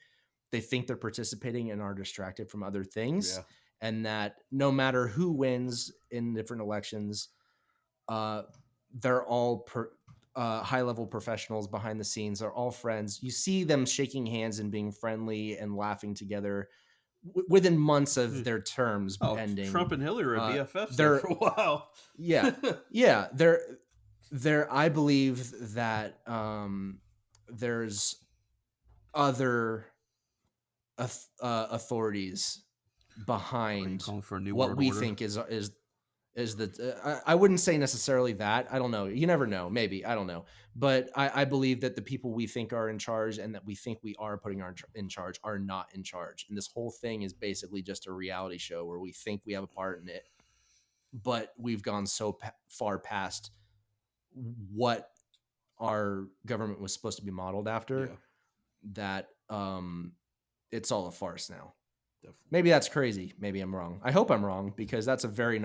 S3: they think they're participating and are distracted from other things. And that no matter who wins in different elections, they're all high-level professionals behind the scenes. They're all friends. You see them shaking hands and being friendly and laughing together within months of their terms ending.
S1: Trump and Hillary are BFFs there for a while.
S3: Yeah. They're. I believe that there's other authorities behind what we think is the I wouldn't say necessarily that. I don't know. You never know. Maybe. I don't know. But I believe that the people we think are in charge and that we think we are putting in charge are not in charge. And this whole thing is basically just a reality show where we think we have a part in it, but we've gone so far past what our government was supposed to be modeled after that it's all a farce now. Definitely. Maybe that's crazy. Maybe I'm wrong. I hope I'm wrong, because that's a very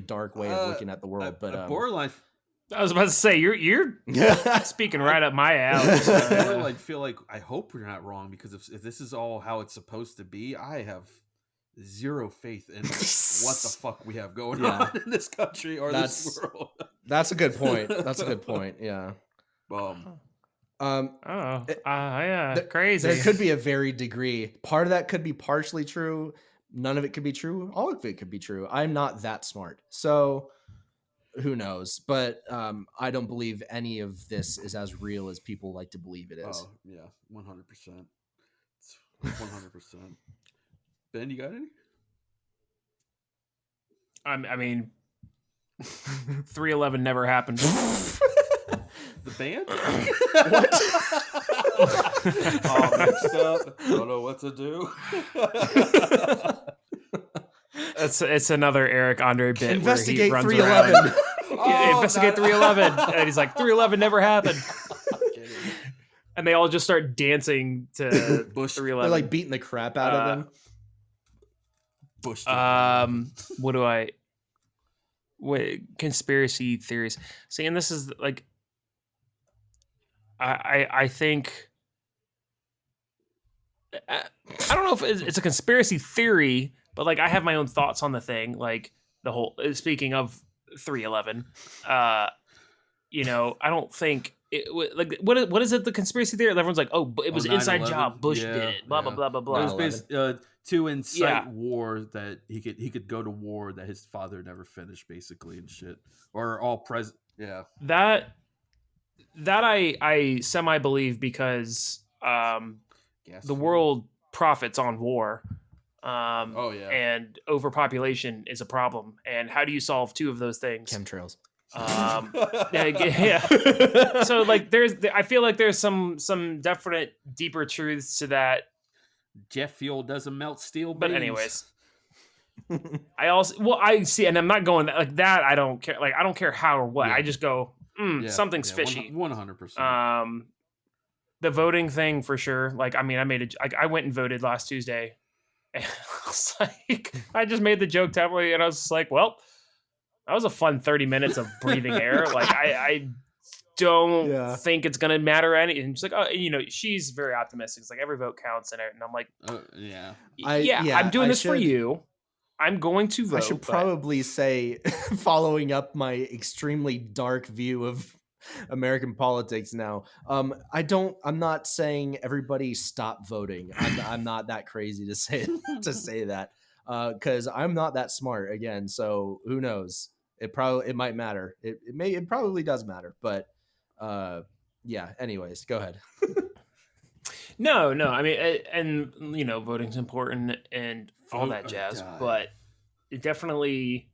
S3: dark way of looking at the world. But
S1: borderline.
S2: I was about to say you're speaking right up my alley.
S1: I feel like I hope we're not wrong, because if this is all how it's supposed to be, I have zero faith in what the fuck we have going on in this country or this world.
S3: That's a good point. Yeah.
S2: Crazy.
S3: There could be a varied degree. Part of that could be partially true. None of it could be true. All of it could be true. I'm not that smart, so who knows? But I don't believe any of this is as real as people like to believe it is.
S1: 100%. 100%. Ben, you got any?
S2: I mean, 311 never happened.
S1: The band?
S2: What?
S1: All mixed up. Don't know what to do.
S2: It's another Eric Andre bit.
S3: Investigate
S2: where he runs
S3: 311.
S2: around. Investigate 311, and he's like, 311 never happened. And they all just start dancing to Bush 311.
S3: They're like beating the crap out of them.
S1: Bush.
S2: What do I? Wait, conspiracy theories. See, and this is like, I think, I don't know if it's a conspiracy theory, but like I have my own thoughts on the thing. Like the whole, speaking of 311, I don't think it like what is it, the conspiracy theory? Everyone's like, oh, it was inside job. Bush did it. Blah blah blah blah blah.
S1: It was based to incite war, that he could go to war that his father never finished, basically, and shit, or all present. Yeah,
S2: that I semi believe, because the world profits on war. And overpopulation is a problem. And how do you solve two of those things?
S3: Chemtrails.
S2: Yeah. So like, I feel like there's some definite deeper truths to that.
S1: Jet fuel doesn't melt steel beams.
S2: But anyways, I see, and I'm not going like that. I don't care. Like, I don't care how or what. I just go, something's fishy.
S1: 100%.
S2: The voting thing for sure. Like, I mean, I went and voted last Tuesday. And I was like, I just made the joke tabloid, and I was just like, well, that was a fun 30 minutes of breathing air. Like, I don't think it's gonna matter any. And she's like, oh, she's very optimistic. It's like every vote counts, and I'm like, I'm doing this for you. I'm going to vote.
S3: I should probably say, following up my extremely dark view of American politics now. I'm not saying everybody stop voting. I'm not that crazy to say that, because I'm not that smart again. So who knows? It might matter. It probably does matter. But anyways, go ahead.
S2: No. I mean, and voting's important and all that jazz. But it definitely,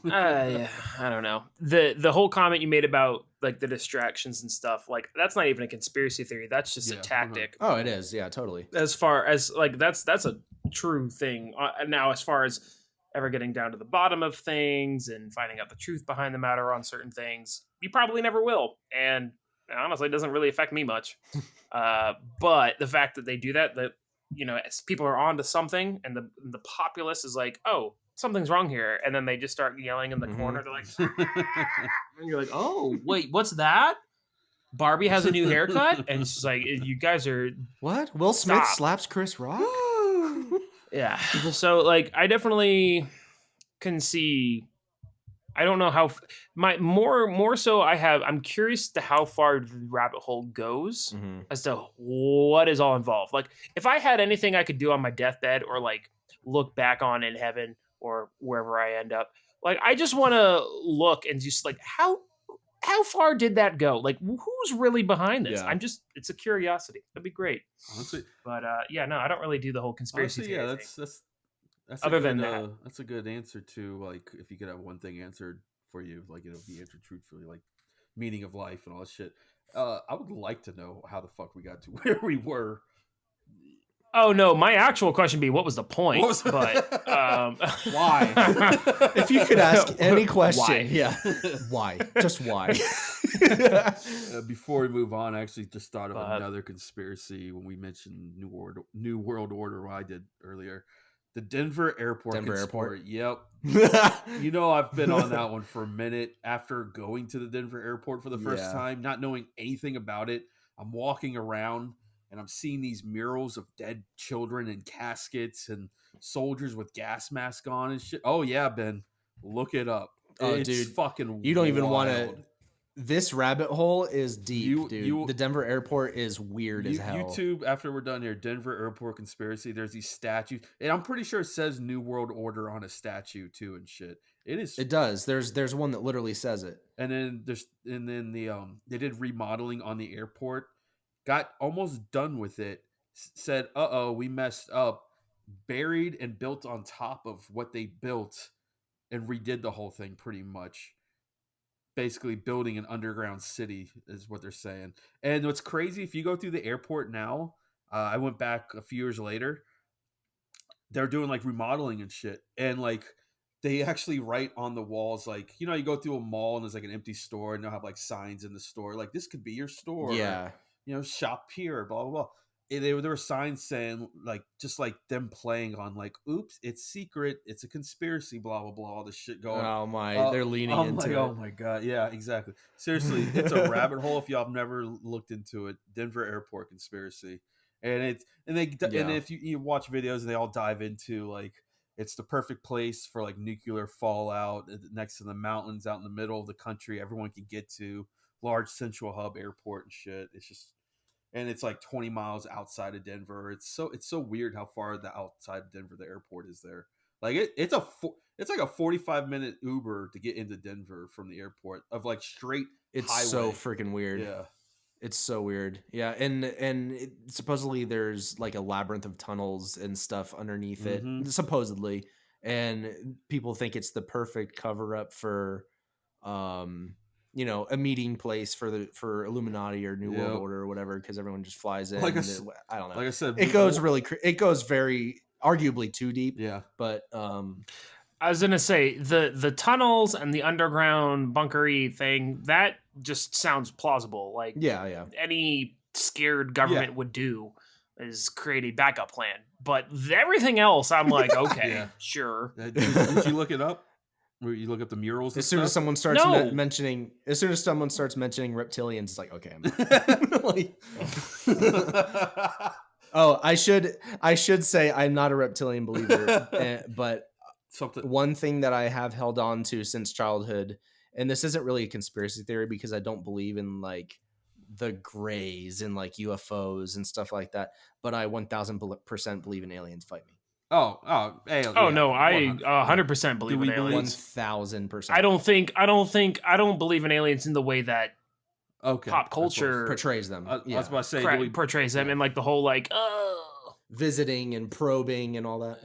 S2: I don't know. The whole comment you made about like the distractions and stuff, like that's not even a conspiracy theory. That's just a tactic.
S3: Oh, it is. Yeah, totally.
S2: As far as like that's a true thing. Now, as far as ever getting down to the bottom of things and finding out the truth behind the matter on certain things, you probably never will. And honestly, it doesn't really affect me much. But the fact that they do that as people are onto something, and the populace is like, oh, something's wrong here, and then they just start yelling in the corner. They're like, and you're like, oh, wait, what's that? Barbie has a new haircut, and it's just like, you guys are
S3: what? Will Smith slaps Chris Rock.
S2: Yeah. So like, I definitely can see. I don't know how more so. I'm curious to how far the rabbit hole goes as to what is all involved. Like, if I had anything I could do on my deathbed, or like look back on in heaven or wherever I end up, like, I just want to look and just like, how far did that go? Like, who's really behind this? Yeah. It's a curiosity. That'd be great.
S1: Honestly,
S2: but no, I don't really do the whole conspiracy theory thing.
S1: That's other than that. That's a good answer to, like, if you could have one thing answered for you, like, it'll be answered truthfully, like meaning of life and all that shit. I would like to know how the fuck we got to where we were.
S2: Oh no, my actual question would be, what was the point? But
S3: why? If you could ask any question, why? Just why?
S1: Before we move on, I actually just thought of another conspiracy when we mentioned New World Order. What I did earlier, the Denver Airport. Yep. I've been on that one for a minute. After going to the Denver Airport for the first time, not knowing anything about it, I'm walking around and I'm seeing these murals of dead children in caskets and soldiers with gas masks on and shit. Oh yeah, Ben, look it up.
S3: Oh,
S1: it's
S3: dude,
S1: fucking.
S3: You don't even want to. This rabbit hole is deep, dude. The Denver airport is weird as hell.
S1: YouTube, after we're done here, Denver Airport conspiracy. There's these statues, and I'm pretty sure it says New World Order on a statue too, and shit. It
S3: does. There's one that literally says it.
S1: And then they did remodeling on the airport. Got almost done with it. Said, we messed up. Buried and built on top of what they built and redid the whole thing pretty much. Basically building an underground city is what they're saying. And what's crazy, if you go through the airport now, I went back a few years later, they're doing like remodeling and shit. And like they actually write on the walls, like, you know, you go through a mall and there's like an empty store and they'll have like signs in the store, like this could be your store.
S3: Yeah.
S1: You know, shop here, blah, blah, blah. There were signs saying like, just like them playing on like, oops, it's secret, it's a conspiracy, blah, blah, blah, all this shit going.
S3: Oh my, they're leaning into it.
S1: Oh my God. Yeah, exactly. Seriously, it's a rabbit hole if y'all have never looked into it. Denver airport conspiracy. And and if you watch videos and they all dive into like, it's the perfect place for like nuclear fallout next to the mountains out in the middle of the country, everyone can get to, large central hub airport and shit. It's just, and it's like 20 miles outside of Denver. It's so weird how far the outside of Denver the airport is there. Like it's like a 45-minute Uber to get into Denver from the airport of like straight
S3: It's
S1: highway.
S3: so freaking weird.
S1: Yeah.
S3: It's so weird. Yeah, and supposedly there's like a labyrinth of tunnels and stuff underneath it, supposedly. And people think it's the perfect cover up for you know, a meeting place for Illuminati or New World Order or whatever, because everyone just flies in.
S1: Like
S3: I don't know.
S1: Like I said,
S3: it goes very arguably too deep.
S1: Yeah.
S3: But
S2: I was gonna say the tunnels and the underground bunkery thing, that just sounds plausible. Like any scared government would do is create a backup plan. But everything else, I'm like, okay, sure.
S1: Did you look it up? Where you look at the murals?
S3: As soon as someone starts mentioning reptilians, it's like, okay, I'm oh, I should say I'm not a reptilian believer, but one thing that I have held on to since childhood, and this isn't really a conspiracy theory because I don't believe in like the grays and like UFOs and stuff like that, but I 1000% believe in aliens. Fight me.
S2: No, I 100% believe in aliens.
S3: 1000%.
S2: I don't believe in aliens in the way that pop culture
S3: portrays them.
S1: I was about to say
S2: portrays them, and like the whole like
S3: visiting and probing and all that.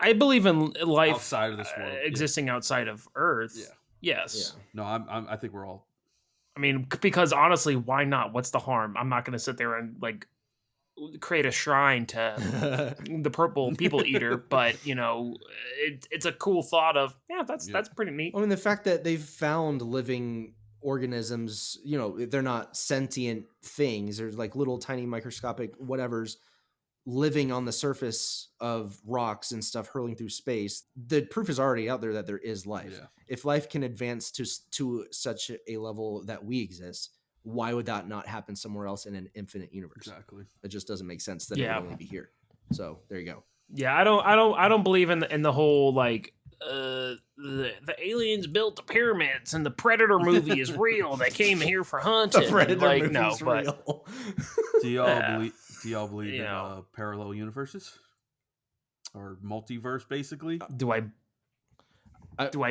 S2: I believe in life
S1: outside of this world,
S2: existing outside of Earth. Yeah. Yes.
S1: Yeah. No, I think we're all.
S2: I mean, because honestly, why not? What's the harm? I'm not going to sit there and like create a shrine to the purple people eater, but you know, it's a cool thought of that's pretty neat.
S3: I mean, the fact that they've found living organisms, you know, they're not sentient things. There's like little tiny microscopic whatevers living on the surface of rocks and stuff hurling through space. The proof is already out there that there is life. Yeah. If life can advance to such a level that we exist, why would that not happen somewhere else in an infinite universe?
S1: Exactly.
S3: It just doesn't make sense that it would only be here. So there you go.
S2: Yeah, I don't believe in the whole like the aliens built the pyramids and the Predator movie is real. They came here for hunting.
S3: The Predator
S2: like,
S3: movie is real.
S1: Do y'all believe in parallel universes or multiverse? Basically,
S2: do I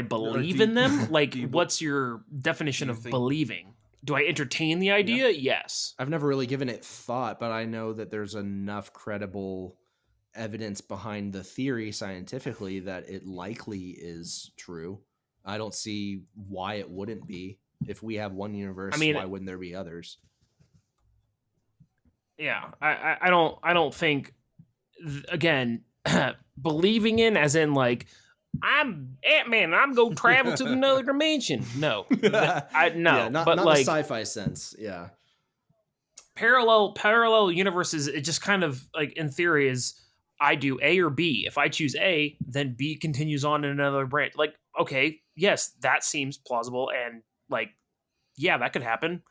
S2: believe in them? Like, what's your definition of believing? Do I entertain the idea? Yeah. Yes.
S3: I've never really given it thought, but I know that there's enough credible evidence behind the theory scientifically that it likely is true. I don't see why it wouldn't be. If we have one universe, why wouldn't there be others?
S2: Yeah, I don't think, again, believing in as in like, I'm Ant-Man, I'm going to travel to another dimension. No. Not like
S3: a sci-fi sense. Yeah.
S2: Parallel universes, it just kind of like in theory is I do A or B. If I choose A, then B continues on in another branch. Like, okay, yes, that seems plausible and like, yeah, that could happen.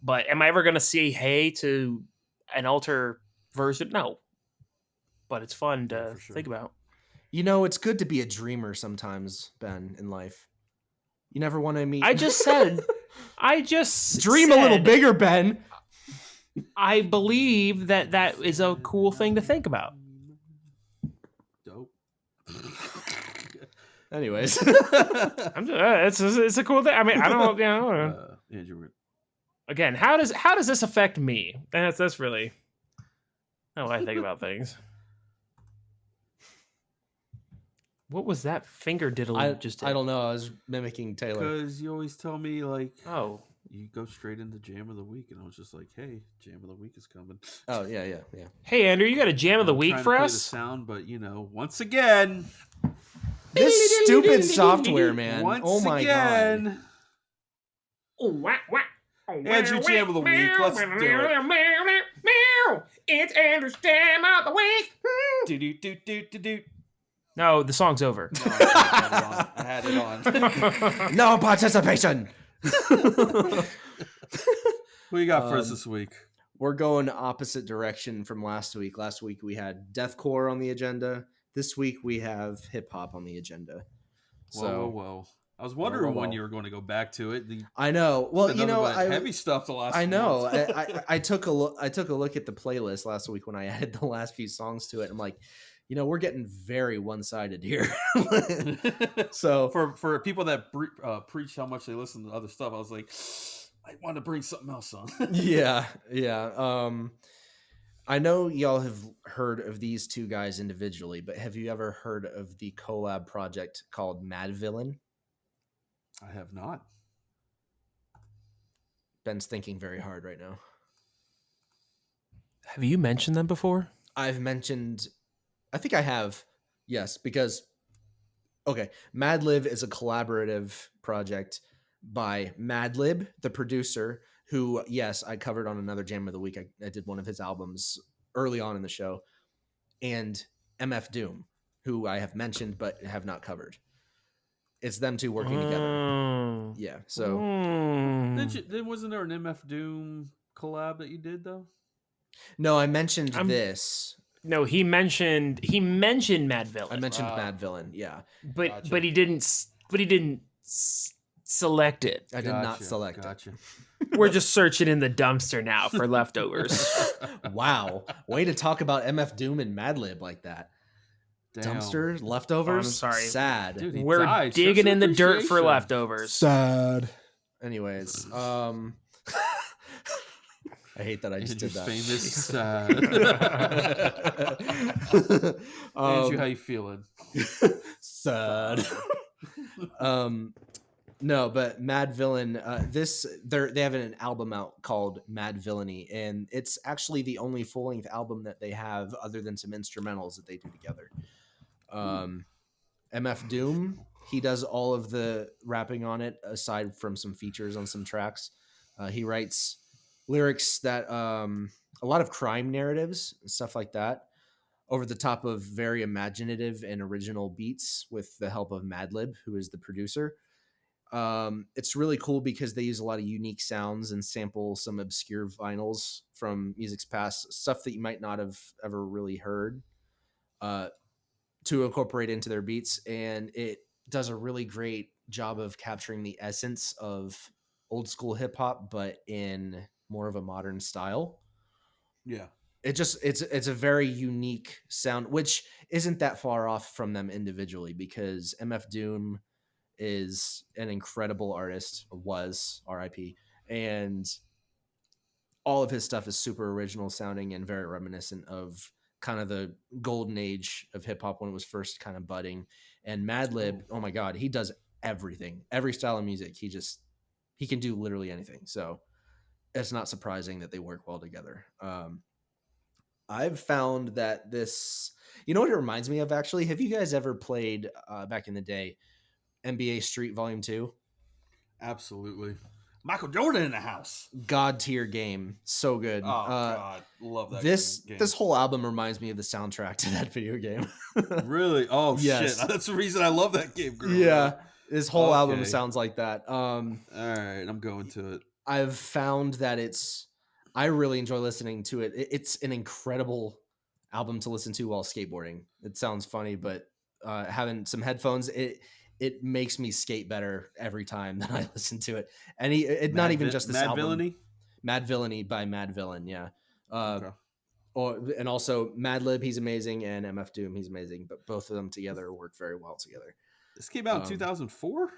S2: But am I ever going to say hey to an alter version? No. But it's fun to think about.
S3: You know, it's good to be a dreamer sometimes, Ben, in life. You never want to meet...
S2: I just said...
S3: Dream a little bigger, Ben!
S2: I believe that is a cool thing to think about.
S1: Dope.
S3: Anyways.
S2: It's a cool thing. I mean, I don't know.
S1: Andrew.
S2: Again, how does this affect me? That's really how I think about things. What was that finger diddle
S3: I
S2: you just did?
S3: I don't know. I was mimicking Taylor.
S1: Because you always tell me like,
S2: oh,
S1: you go straight into jam of the week, and I was just like, hey, jam of the week is coming.
S3: Oh yeah.
S2: hey Andrew, you got a jam of the week
S1: trying
S2: for
S1: to play
S2: us?
S1: the sound, but once again,
S3: This stupid software, man. Oh my god.
S1: Andrew, jam of the week. Let's do it.
S2: It's Andrew's jam of the week.
S1: Do.
S2: No, the song's over.
S1: No, I had it on.
S3: No participation.
S1: Who you got for us this week?
S3: We're going opposite direction from last week. Last week we had deathcore on the agenda. This week we have hip hop on the agenda.
S1: Whoa. I was wondering when you were going to go back to it.
S3: I know. Well,
S1: heavy stuff the last.
S3: I know.
S1: months.
S3: I took a look. I took a look at the playlist last week when I added the last few songs to it. I'm like, we're getting very one-sided here. So
S1: for people that preach how much they listen to other stuff, I was like, I want to bring something else on.
S3: yeah. I know y'all have heard of these two guys individually, but have you ever heard of the collab project called Mad Villain?
S1: I have not.
S3: Ben's thinking very hard right now.
S2: Have you mentioned them before?
S3: I think I have. Yes, because Madlib is a collaborative project by Madlib, the producer, who, yes, I covered on another Jam of the Week. I did one of his albums early on in the show, and MF Doom, who I have mentioned but have not covered. It's them two working together. Yeah. So
S1: wasn't there an MF Doom collab that you did though?
S3: No, I mentioned this.
S2: No, he mentioned Mad Villain.
S3: I mentioned Mad Villain. Yeah.
S2: But he didn't select it.
S3: I did not select it.
S2: We're just searching in the dumpster now for leftovers.
S3: Wow. Way to talk about MF Doom and Madlib like that. Damn. Dumpster, leftovers.
S2: I'm sorry.
S3: Sad.
S2: Dude, we're digging in the dirt for leftovers.
S3: Sad. Anyways, I hate that I just did that.
S1: Famous sad. Andrew, how you feeling?
S3: Sad. No, but Mad Villain, they have an album out called Mad Villainy, and it's actually the only full-length album that they have other than some instrumentals that they do together. MF Doom, he does all of the rapping on it aside from some features on some tracks. He writes lyrics that a lot of crime narratives and stuff like that, over the top of very imaginative and original beats with the help of Madlib, who is the producer. It's really cool because they use a lot of unique sounds and sample some obscure vinyls from music's past, stuff that you might not have ever really heard, to incorporate into their beats. And it does a really great job of capturing the essence of old school hip hop, but in more of a modern style.
S1: Yeah.
S3: It's a very unique sound, which isn't that far off from them individually, because MF Doom is an incredible artist, or was, RIP, and all of his stuff is super original sounding and very reminiscent of kind of the golden age of hip hop when it was first kind of budding. And Madlib, oh my God, he does everything, every style of music. He can do literally anything. So it's not surprising that they work well together. I've found that this, you know what it reminds me of actually? Have you guys ever played back in the day NBA Street Volume 2?
S1: Absolutely. Michael Jordan in the house.
S3: God tier game. So good.
S1: Oh, God. Love that game.
S3: This whole album reminds me of the soundtrack to that video game.
S1: Really? Oh,
S3: yes.
S1: Shit. That's the reason I love that game, girl.
S3: Yeah. This whole album sounds like that.
S1: All right. I'm going to it.
S3: I've found that I really enjoy listening to it. It's an incredible album to listen to while skateboarding. It sounds funny, but having some headphones, it makes me skate better every time that I listen to it. And not even just this
S1: Mad
S3: album.
S1: Villainy?
S3: Mad Villainy by Mad Villain, yeah.
S1: Okay.
S3: And also Madlib, he's amazing, and MF Doom, he's amazing. But both of them together work very well together.
S1: This came out in 2004?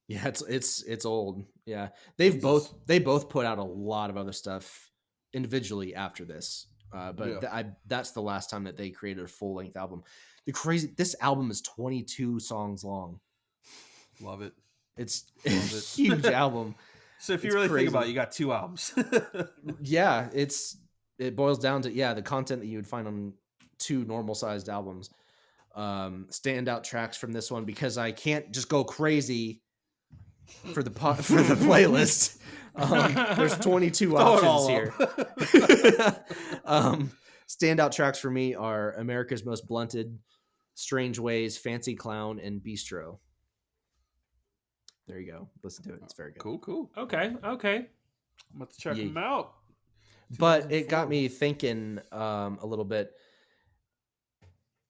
S3: Yeah, it's old. Yeah. They both put out a lot of other stuff individually after this. That's the last time that they created a full length album. This album is 22 songs long.
S1: Love it.
S3: It's a huge album.
S1: So if you really think about it, you got 2 albums.
S3: Yeah, it boils down to the content that you would find on 2 normal sized albums. Standout tracks from this one, because I can't just go crazy for the playlist. There's 22 options here. Standout tracks for me are America's Most Blunted, Strange Ways, Fancy Clown, and Bistro. There you go. Listen to it. It's very good.
S1: Cool.
S2: Okay. I'm
S1: about to check them out.
S3: But it got me thinking a little bit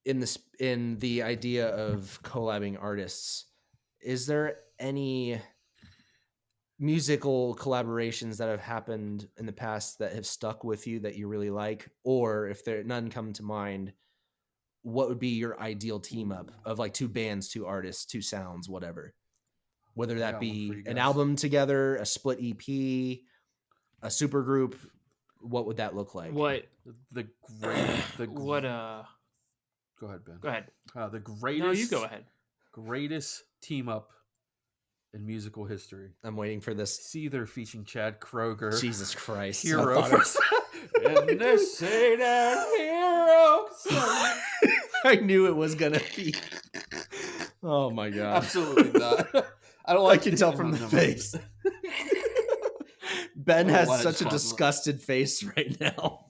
S3: in the idea of collabing artists. Is there any musical collaborations that have happened in the past that have stuck with you that you really like? Or if none come to mind, what would be your ideal team up of like 2 bands, 2 artists, 2 sounds, whatever? Whether that be an album together, a split EP, a super group, what would that look like?
S2: What
S1: Go ahead, Ben.
S2: Go ahead.
S1: The greatest.
S2: No, you go ahead.
S1: Greatest team up in musical history.
S3: I'm waiting for this.
S1: It's either featuring Chad Kroeger.
S3: Jesus Christ.
S1: Hero. And they say that hero.
S3: I knew it was going to be. Oh my God.
S1: Absolutely not. I can
S3: tell from the face. Ben has such a disgusted face right now.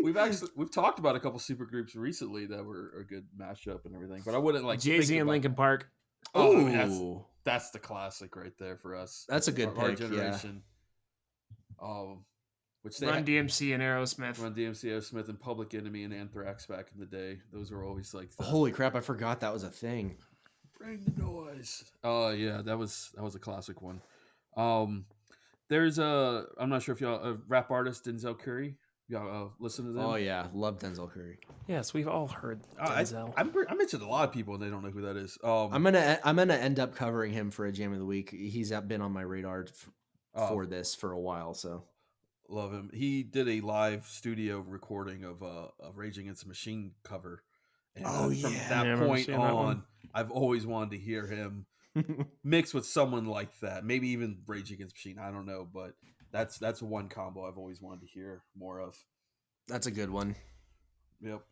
S1: We've talked about a couple super groups recently that were a good mashup and everything, but I wouldn't like
S2: Jay-Z and Linkin Park.
S1: Oh, that's the classic right there for us.
S3: That's a good pick.
S1: Our generation. Yeah. Which
S2: Run DMC and Aerosmith.
S1: Run DMC, Aerosmith, and Public Enemy and Anthrax back in the day. Those were always like.
S3: Holy crap! I forgot that was a thing.
S1: Bring the noise. Oh yeah, that was a classic one. There's I'm not sure if y'all a rap artist Denzel Curry. Y'all listen to them?
S3: Oh yeah, love Denzel Curry.
S2: Yes, we've all heard Denzel.
S1: I mentioned a lot of people and they don't know who that is.
S3: I'm gonna end up covering him for a Jam of the Week. He's been on my radar for this for a while. So
S1: love him. He did a live studio recording of a Rage Against the Machine cover. And from that point on, I've always wanted to hear him mixed with someone like that. Maybe even Rage Against the Machine. I don't know, but that's one combo I've always wanted to hear more of.
S3: That's a good one.
S1: Yep.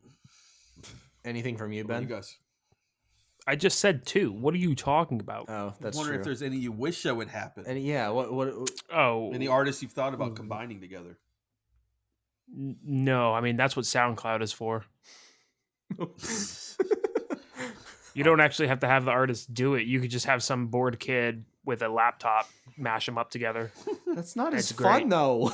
S3: Anything from you, Ben?
S1: You guys?
S2: I just said 2. What are you talking about?
S3: Oh, that's
S1: true. I wonder if
S3: true.
S1: there's any you wish that would happen.
S3: And what?
S2: Oh,
S1: any artists you've thought about combining together?
S2: No, I mean that's what SoundCloud is for. You don't actually have to have the artist do it. You could just have some bored kid with a laptop mash them up together.
S3: That's not as fun though.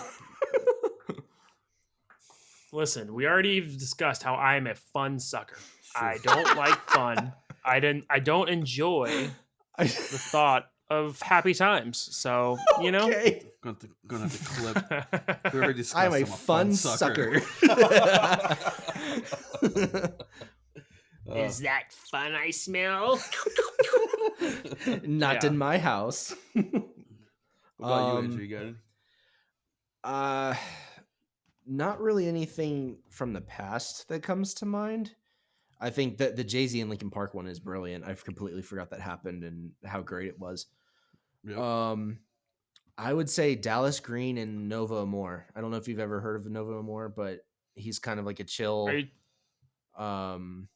S2: Listen, we already discussed how I am a fun sucker. I don't like fun. I don't enjoy the thought of happy times. So, you know.
S3: Okay.
S1: Gonna have to clip. We already discussed
S3: I'm a fun sucker.
S2: Is that fun I smell?
S3: Not in my house.
S1: What about you, Andrew? You got it?
S3: Not really anything from the past that comes to mind. I think that the Jay-Z and Linkin Park one is brilliant. I've completely forgot that happened and how great it was. Yep. I would say Dallas Green and Nova Amor. I don't know if you've ever heard of Nova Amor, but he's kind of like a chill, kind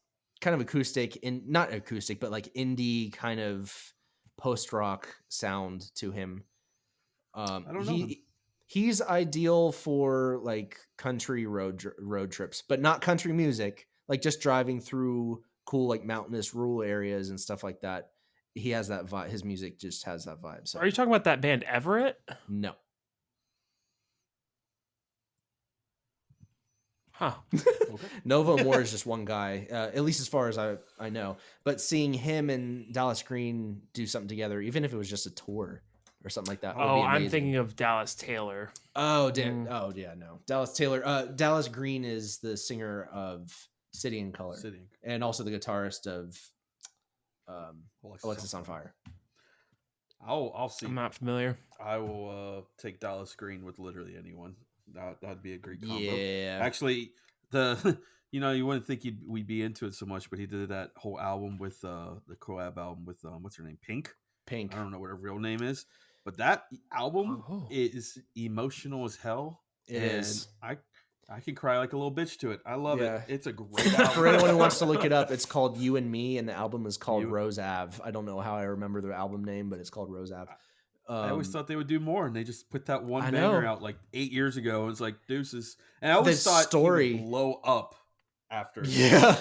S3: of acoustic, not acoustic, but like indie kind of post-rock sound to him.
S1: I don't know.
S3: He's ideal for like country road trips, but not country music. Like just driving through cool like mountainous rural areas and stuff like that. He has that vibe. His music just has that vibe. So.
S2: Are you talking about that band Everett?
S3: No.
S2: Huh.
S3: Okay. Nova Amor is just one guy, at least as far as I know. But seeing him and Dallas Green do something together, even if it was just a tour or something like that.
S2: Oh, I'm thinking of Dallas Taylor.
S3: Oh, damn. Oh, yeah, no. Dallas Taylor. Dallas Green is the singer of City and Color. And also the guitarist of Alexis on Fire.
S1: I'll see.
S2: I'm not familiar.
S1: I will take Dallas Green with literally anyone That'd be a great combo.
S3: Yeah.
S1: Actually, you wouldn't think we'd be into it so much, but he did that whole album with the collab album with what's her name, Pink. I don't know what her real name is, but that album is emotional as hell.
S3: It is.
S1: I can cry like a little bitch to it. I love it. It's a great album.
S3: For anyone who wants to look it up, it's called You and Me, and the album is called Rose Ave. I don't know how I remember the album name, but it's called Rose Ave.
S1: I always thought they would do more, and they just put that one banger out like 8 years ago. And it's like deuces. And I always thought he would blow up after.
S3: Yeah,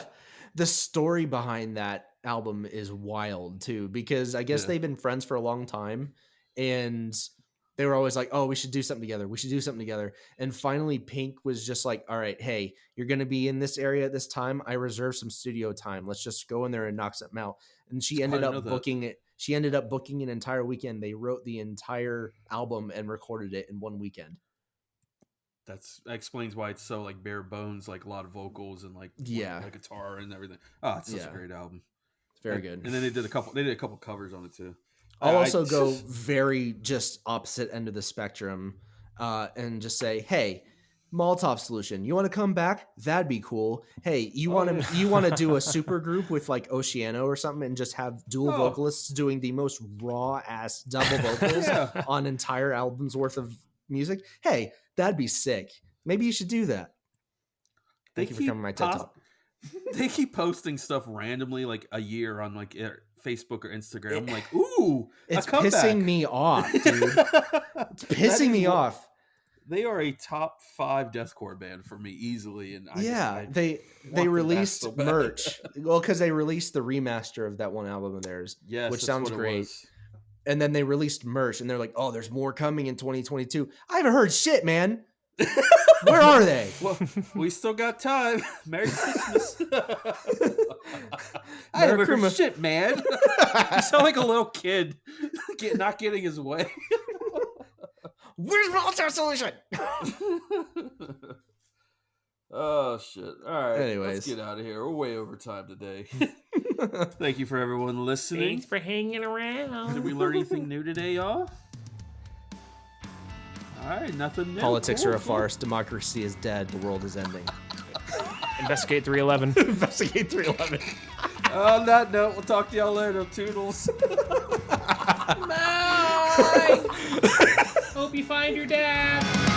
S3: the story behind that album is wild too, because I guess they've been friends for a long time, and they were always like, oh, we should do something together. We should do something together. And finally, Pink was just like, all right, hey, you're going to be in this area at this time. I reserve some studio time. Let's just go in there and knock something out. And she ended up booking it. She ended up booking an entire weekend. They wrote the entire album and recorded it in one weekend.
S1: That explains why it's so like bare bones, like a lot of vocals and like guitar and everything. Oh, it's such a great album.
S3: It's very good.
S1: And then they did a couple covers on it too.
S3: I'll also go very just opposite end of the spectrum and just say, hey, Molotov Solution, you want to come back? That'd be cool. Hey, you want to do a super group with like Oceano or something and just have dual vocalists doing the most raw ass double vocals on entire albums worth of music? Hey, that'd be sick. Maybe you should do that. Thank you for coming to my TED Talk.
S1: They keep posting stuff randomly like a year on like Facebook or Instagram. I'm like, ooh,
S3: it's pissing me off, dude. It's pissing me off.
S1: They are a top 5 deathcore band for me easily, and
S3: they released merch. Well, because they released the remaster of that one album of theirs, which sounds great. And then they released merch, and they're like, "Oh, there's more coming in 2022." I haven't heard shit, man. Where are they?
S1: Well, we still got time. Merry Christmas. I haven't heard shit, man. You sound like a little kid not getting his way.
S3: Where's Molotov Solution?
S1: Oh shit! All right,
S3: anyways,
S1: let's get out of here. We're way over time today. Thank you for everyone listening.
S2: Thanks for hanging around.
S1: Did we learn anything new today, y'all? All right, nothing new.
S3: Politics are a farce. Democracy is dead. The world is ending.
S2: Investigate 311.
S3: Investigate 311.
S1: On that note, we'll talk to y'all later. Toodles.
S2: Bye. Hope you find your dad.